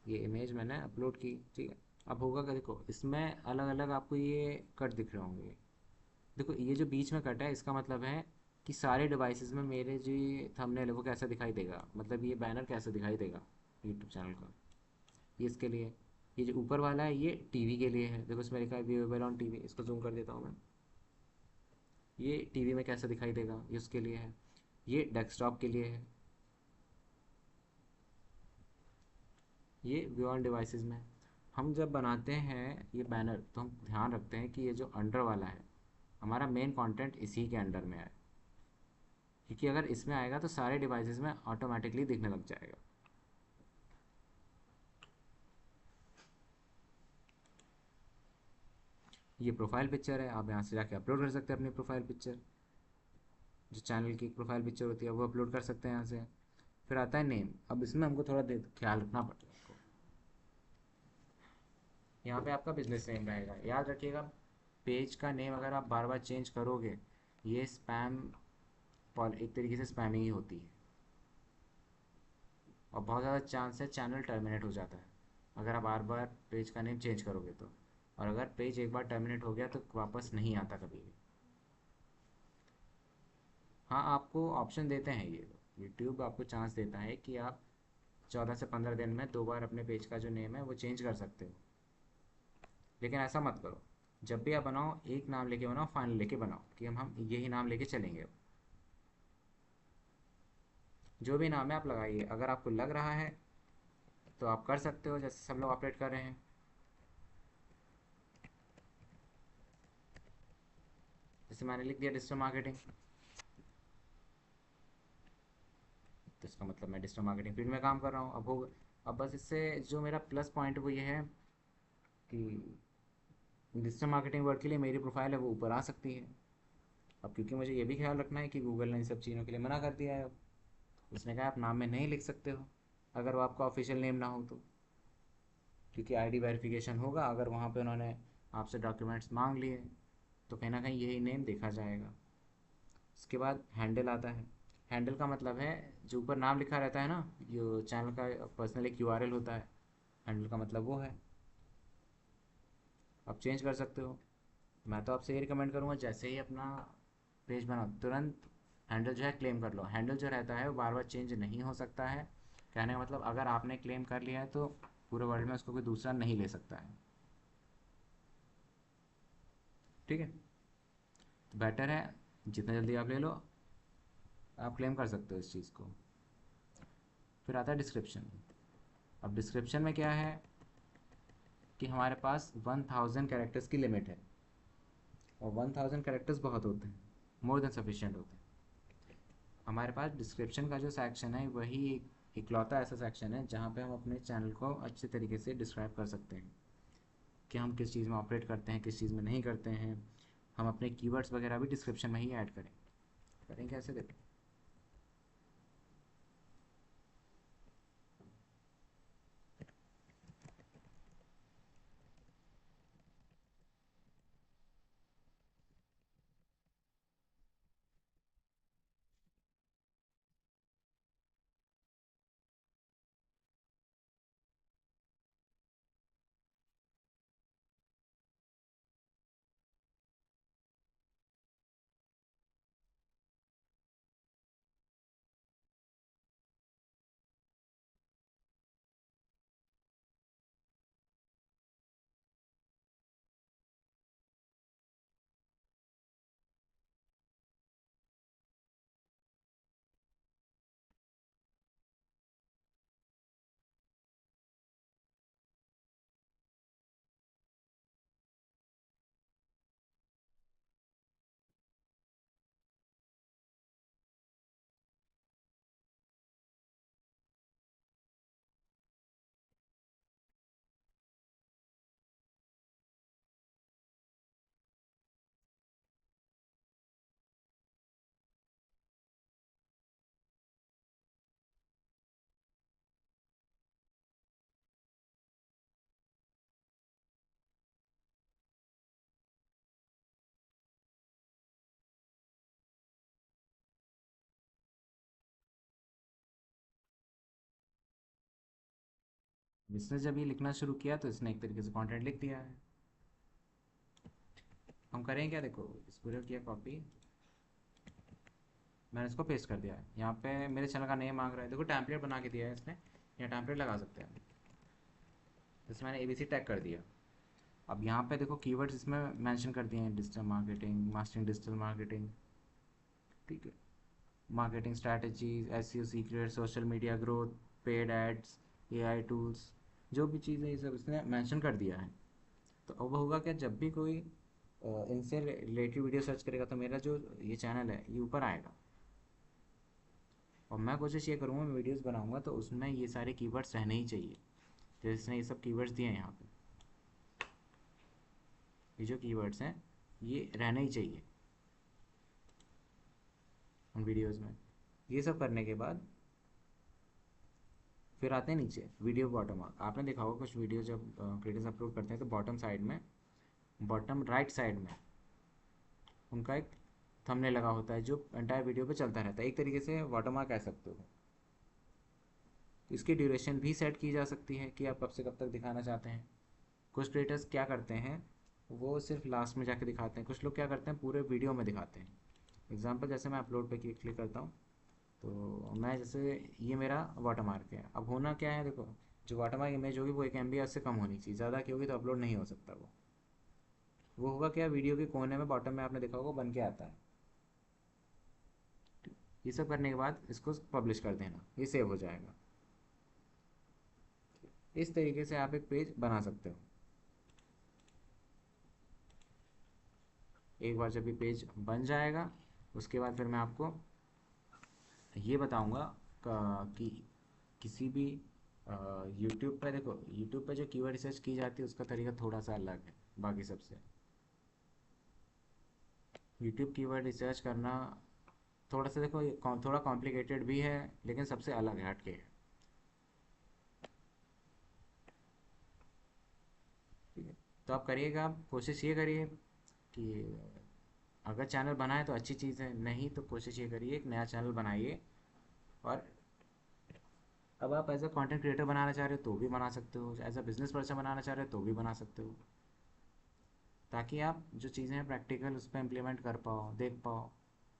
ये इमेज मैंने अपलोड की, ठीक है। अब होगा क्या, देखो इसमें अलग अलग आपको ये कट दिख रहे होंगे। देखो ये जो बीच में कट है, इसका मतलब है कि सारे डिवाइसेस में मेरे जो थंबनेल है वो कैसा दिखाई देगा, मतलब ये बैनर कैसा दिखाई देगा यूट्यूब चैनल का, ये इसके लिए। ये जो ऊपर वाला है ये टीवी के लिए है, देखो इसमें लिखा है व्यूएबल ऑन टीवी, इसको जूम कर देता हूँ मैं। ये टीवी में कैसा दिखाई देगा, ये उसके लिए है। ये डेस्कटॉप के लिए है, ये व्यू ऑन डिवाइसेस में। हम जब बनाते हैं ये बैनर तो हम ध्यान रखते हैं कि ये जो अंडर वाला है हमारा मेन कंटेंट इसी के अंडर में आए, क्योंकि अगर इसमें आएगा तो सारे डिवाइसेस में ऑटोमेटिकली दिखने लग जाएगा। ये प्रोफाइल पिक्चर है, आप यहाँ से जाके अपलोड कर सकते हैं अपनी प्रोफाइल पिक्चर, जो चैनल की प्रोफाइल पिक्चर होती है वो अपलोड कर सकते हैं यहाँ से। फिर आता है नेम। अब इसमें हमको थोड़ा ख्याल रखना पड़ेगा आपको। यहाँ पे आपका बिजनेस नेम रहेगा, याद रखिएगा। पेज का नेम अगर आप बार बार चेंज करोगे, ये स्पैम, एक तरीके से स्पैमिंग ही होती है, और बहुत ज़्यादा चांस है चैनल टर्मिनेट हो जाता है अगर आप बार बार पेज का नेम चेंज करोगे तो। और अगर पेज एक बार टर्मिनेट हो गया तो वापस नहीं आता कभी भी। हाँ, आपको ऑप्शन देते हैं ये, यूट्यूब आपको चांस देता है कि आप 14 से 15 दिन में 2 बार अपने पेज का जो नेम है वो चेंज कर सकते हो। लेकिन ऐसा मत करो, जब भी आप बनाओ एक नाम लेके बनाओ, फाइनल लेके बनाओ कि हम यही नाम लेके चलेंगे। जो भी नाम है आप लगाइए, अगर आपको लग रहा है तो आप कर सकते हो जैसे सब लोग ऑपरेट कर रहे हैं। जैसे मैंने लिख दिया डिजिटल मार्केटिंग, तो इसका मतलब मैं डिजिटल मार्केटिंग फील्ड में काम कर रहा हूँ। अब हो, अब बस इससे जो मेरा प्लस पॉइंट वो ये है कि डिजिटल मार्केटिंग वर्क के लिए मेरी प्रोफाइल है वो ऊपर आ सकती है। अब क्योंकि मुझे ये भी ख्याल रखना है कि गूगल ने इन सब चीज़ों के लिए मना कर दिया है, अब उसने कहा आप नाम में नहीं लिख सकते हो अगर वो आपका ऑफिशियल नेम ना हो तो, क्योंकि आईडी वेरिफिकेशन होगा अगर वहाँ पे उन्होंने आपसे डॉक्यूमेंट्स मांग लिए तो कहीं ना कहीं यही नेम देखा जाएगा। उसके बाद हैंडल आता है। हैंडल का मतलब है जो ऊपर नाम लिखा रहता है ना, जो चैनल का पर्सनल एक यूआरएल होता है, हैंडल का मतलब वो है। आप चेंज कर सकते हो। मैं तो आपसे ये रिकमेंड करूँगा जैसे ही अपना पेज बनाओ तुरंत हैंडल जो है क्लेम कर लो। हैंडल जो रहता है वो बार बार चेंज नहीं हो सकता है। कहने का मतलब अगर आपने क्लेम कर लिया है तो पूरे वर्ल्ड में उसको कोई दूसरा नहीं ले सकता है, ठीक है। तो बेटर है जितना जल्दी आप ले लो, आप क्लेम कर सकते हो इस चीज़ को। फिर आता है डिस्क्रिप्शन। अब डिस्क्रिप्शन में क्या है कि हमारे पास 1000 कैरेक्टर्स की लिमिट है, और 1000 कैरेक्टर्स बहुत होते हैं, मोर देन सफिशिएंट होते हैं। हमारे पास डिस्क्रिप्शन का जो सेक्शन है वही इकलौता ऐसा सेक्शन है जहाँ पे हम अपने चैनल को अच्छे तरीके से डिस्क्राइब कर सकते हैं कि हम किस चीज़ में ऑपरेट करते हैं, किस चीज़ में नहीं करते हैं। हम अपने कीवर्ड्स वगैरह भी डिस्क्रिप्शन में ही ऐड करें। करें कैसे, देखो। इसने जब ये लिखना शुरू किया तो इसने एक तरीके से कंटेंट लिख दिया है। हम करें क्या, देखो इस पूरे किया कॉपी, मैंने इसको पेस्ट कर दिया है। यहाँ पे मेरे चैनल का नेम मांग रहा है, देखो टेम्पलेट बना के दिया है इसने, यहाँ टेम्पलेट लगा सकते हैं। इसमें मैंने ABC टैग कर दिया। अब यहाँ पे देखो कीवर्ड्स इसमें मेंशन कर दिए हैं, digital marketing, mastering digital marketing, ठीक है, marketing strategies, SEO secret, social media growth, paid ads, AI tools, जो भी चीज़ें ये सब इसने मेंशन कर दिया है। तो अब होगा क्या, जब भी कोई इनसे रिलेटेड वीडियो सर्च करेगा तो मेरा जो ये चैनल है ये ऊपर आएगा। और मैं कोशिश ये करूँगा, मैं वीडियोस बनाऊँगा तो उसमें ये सारे कीवर्ड्स रहने ही चाहिए, जैसे इसने ये सब कीवर्ड्स दिए हैं यहाँ पे, ये जो कीवर्ड्स हैं ये रहने ही चाहिए उन वीडियोस में। ये सब करने के बाद फिर आते हैं नीचे वीडियो बॉटम। आपने देखा होगा कुछ वीडियो जब क्रिएटर्स अपलोड करते हैं तो बॉटम साइड में, बॉटम राइट साइड में उनका एक थंबनेल लगा होता है जो एंटायर वीडियो पे चलता रहता है, एक तरीके से वाटरमार्क कह सकते हो। इसकी ड्यूरेशन भी सेट की जा सकती है कि आप कब से कब तक दिखाना चाहते हैं। कुछ क्रिएटर्स क्या करते हैं, वो सिर्फ लास्ट में जाके दिखाते हैं, कुछ लोग क्या करते हैं पूरे वीडियो में दिखाते हैं। एग्जाम्पल जैसे मैं अपलोड पे क्लिक करता हूँ तो मैं जैसे, ये मेरा वाटरमार्क है। अब होना क्या है, देखो जो वाटरमार्क इमेज होगी वो 1 MB से कम होनी चाहिए, ज़्यादा की होगी तो अपलोड नहीं हो सकता। वो होगा क्या, वीडियो के कोने में बॉटम में आपने देखा होगा बन के आता है। ये सब करने के बाद इसको पब्लिश कर देना, ये सेव हो जाएगा। इस तरीके से आप एक पेज बना सकते हो। एक बार जब ये पेज बन जाएगा उसके बाद फिर मैं आपको ये बताऊंगा कि किसी भी यूट्यूब पे, देखो यूट्यूब पे जो कीवर्ड रिसर्च की जाती है उसका तरीका थोड़ा सा अलग है बाकी सबसे। यूट्यूब कीवर्ड रिसर्च करना थोड़ा सा, देखो ये थोड़ा कॉम्प्लिकेटेड भी है लेकिन सबसे अलग है, हटके है, ठीक है। तो आप करिएगा, आप कोशिश ये करिए कि अगर चैनल बनाए तो अच्छी चीज़ है, नहीं तो कोशिश ये करिए एक नया चैनल बनाइए। और अब आप एज अ कंटेंट क्रिएटर बनाना चाह रहे हो तो भी बना सकते हो, एज अ बिजनेस पर्सन बनाना चाह रहे हो तो भी बना सकते हो, ताकि आप जो चीज़ें हैं प्रैक्टिकल उस पर इम्प्लीमेंट कर पाओ, देख पाओ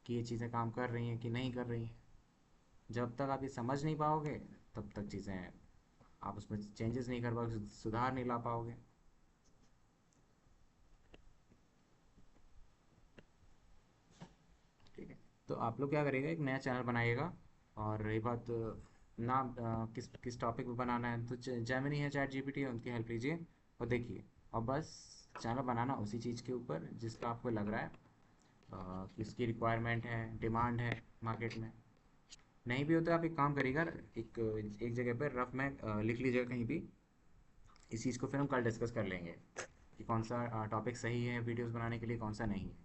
कि ये चीज़ें काम कर रही हैं कि नहीं कर रही हैं। जब तक आप ये समझ नहीं पाओगे तब तक चीज़ें आप उसमें चेंजेस नहीं कर पाओगे, सुधार नहीं ला पाओगे, ठीक है। तो आप लोग क्या करिएगा, एक नया चैनल बनाइएगा। और रही बात नाम किस किस टॉपिक पे बनाना है, तो जेमिनी है, ChatGPT है, उनकी हेल्प लीजिए और देखिए। और बस चैनल बनाना उसी चीज़ के ऊपर जिसका आपको लग रहा है किसकी रिक्वायरमेंट है, डिमांड है मार्केट में। नहीं भी होता, आप एक काम करिएगा, एक एक जगह पर रफ में लिख लीजिएगा कहीं भी, इस चीज़ को फिर हम कल डिस्कस कर लेंगे कि कौन सा टॉपिक सही है वीडियोस बनाने के लिए, कौन सा नहीं है,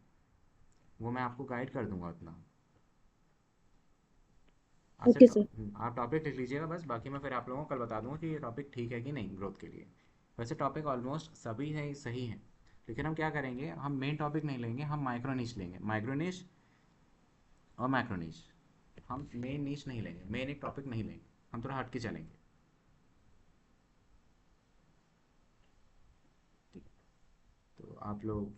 वो मैं आपको गाइड कर दूंगा उतना। अच्छा ओके सर। आप टॉपिक लिख लीजिएगा बस, बाकी मैं फिर आप लोगों को कल बता दूंगा कि ये टॉपिक ठीक है कि नहीं ग्रोथ के लिए। वैसे टॉपिक ऑलमोस्ट सभी है सही हैं, लेकिन हम क्या करेंगे, हम मेन टॉपिक नहीं लेंगे, हम माइक्रो नीश लेंगे, माइक्रो नीश और मैक्रो नीश। हम मेन नीश नहीं लेंगे, मेन एक टॉपिक नहीं लेंगे, हम थोड़ा हट के चलेंगे, ठीक है। तो आप लोग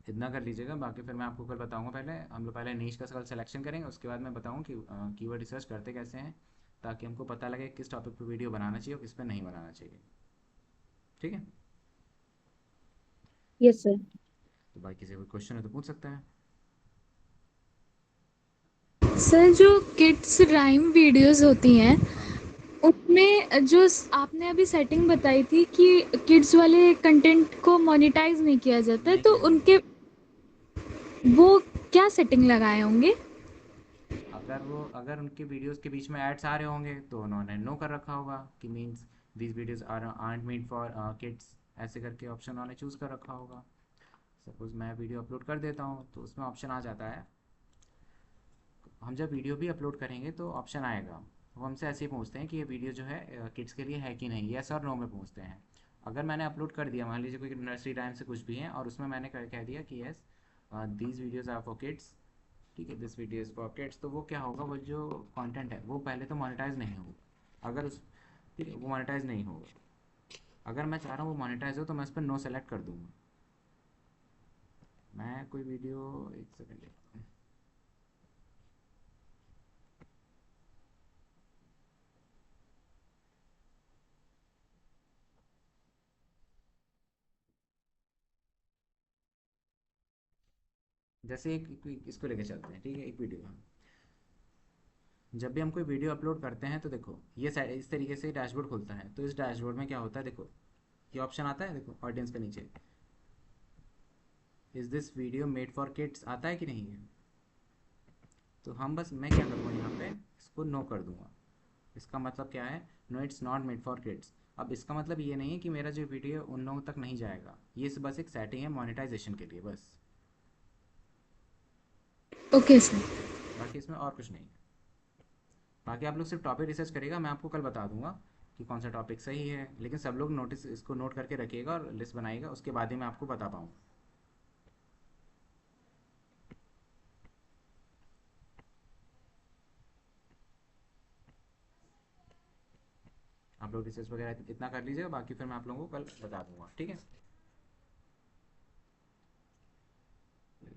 इतना कर लीजिएगा, बाकी फिर मैं आपको कल बताऊंगा। पहले हम लोग पहले नीश का कल सिलेक्शन करेंगे, उसके बाद मैं बताऊँ कि कीवर्ड रिसर्च करते कैसे हैं, ताकि हमको पता लगे किस टॉपिक पर वीडियो बनाना चाहिए और किस पर नहीं बनाना चाहिए, ठीक है। Yes sir. तो भाई किसी कोई क्वेश्चन है तो पूछ सकता है। सर जो किड्स राइम वीडियोस होती हैं हाँ उनमें जो आपने अभी सेटिंग बताई थी कि किड्स वाले कंटेंट को मोनेटाइज नहीं किया जाता है, नहीं तो किया जाएगा। उनके वो क्या सेटिंग लगाए होंगे? अगर उनके वीडियोस के बीच में एड्स आ रहे होंगे तो उन्होंने नो कर रखा होगा कि means these videos aren't made for kids, ऐसे करके ऑप्शन उन्होंने चूज़ कर रखा होगा। सपोज मैं वीडियो अपलोड कर देता हूँ तो उसमें ऑप्शन आ जाता है, हम जब वीडियो भी अपलोड करेंगे तो ऑप्शन आएगा, वो हमसे ऐसे ही पूछते हैं कि ये वीडियो जो है किड्स के लिए है कि नहीं, येस और नो में पूछते हैं। अगर मैंने अपलोड कर दिया, मान लीजिए कोई नर्सरी टाइम से कुछ भी है और उसमें मैंने कह दिया कि yes these videos are for kids, ठीक है, this video is for kids, तो वो क्या होगा, वो जो कंटेंट है वो पहले तो मोनेटाइज नहीं होगा। अगर उस ठीक है, वो मोनेटाइज नहीं होगा। अगर मैं चाह रहा हूँ वो मोनेटाइज हो तो मैं उस पर नो सेलेक्ट कर दूंगा। मैं कोई वीडियो, एक सेकेंड देखता हूँ। जैसे इसको लेके चलते हैं, ठीक है, एक वीडियो हम जब भी हम कोई वीडियो अपलोड करते हैं तो देखो ये इस तरीके से डैशबोर्ड खुलता है। तो इस डैशबोर्ड में क्या होता है, देखो ये ऑप्शन आता है, देखो ऑडियंस के नीचे is this video made for kids आता है कि नहीं है। तो हम बस मैं क्या करूँगा यहाँ पे इसको नो कर दूंगा। इसका मतलब क्या है, no it's not made for kids. अब इसका मतलब ये नहीं है कि मेरा जो वीडियो उन लोगों तक नहीं जाएगा, ये बस एक सेटिंग है मोनेटाइजेशन के लिए बस। Okay sir. बाकी इसमें और कुछ नहीं है। बाकी आप लोग सिर्फ टॉपिक रिसर्च करिएगा, मैं आपको कल बता दूंगा कि कौन सा टॉपिक सही है। लेकिन सब लोग नोटिस इसको नोट करके रखिएगा और लिस्ट बनाइएगा, उसके बाद ही मैं आपको बता पाऊँगा। आप लोग रिसर्च वगैरह इतना कर लीजिएगा, बाकी फिर मैं आप लोगों को कल बता दूंगा, ठीक है।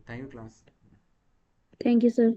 Thank you class. Thank you sir.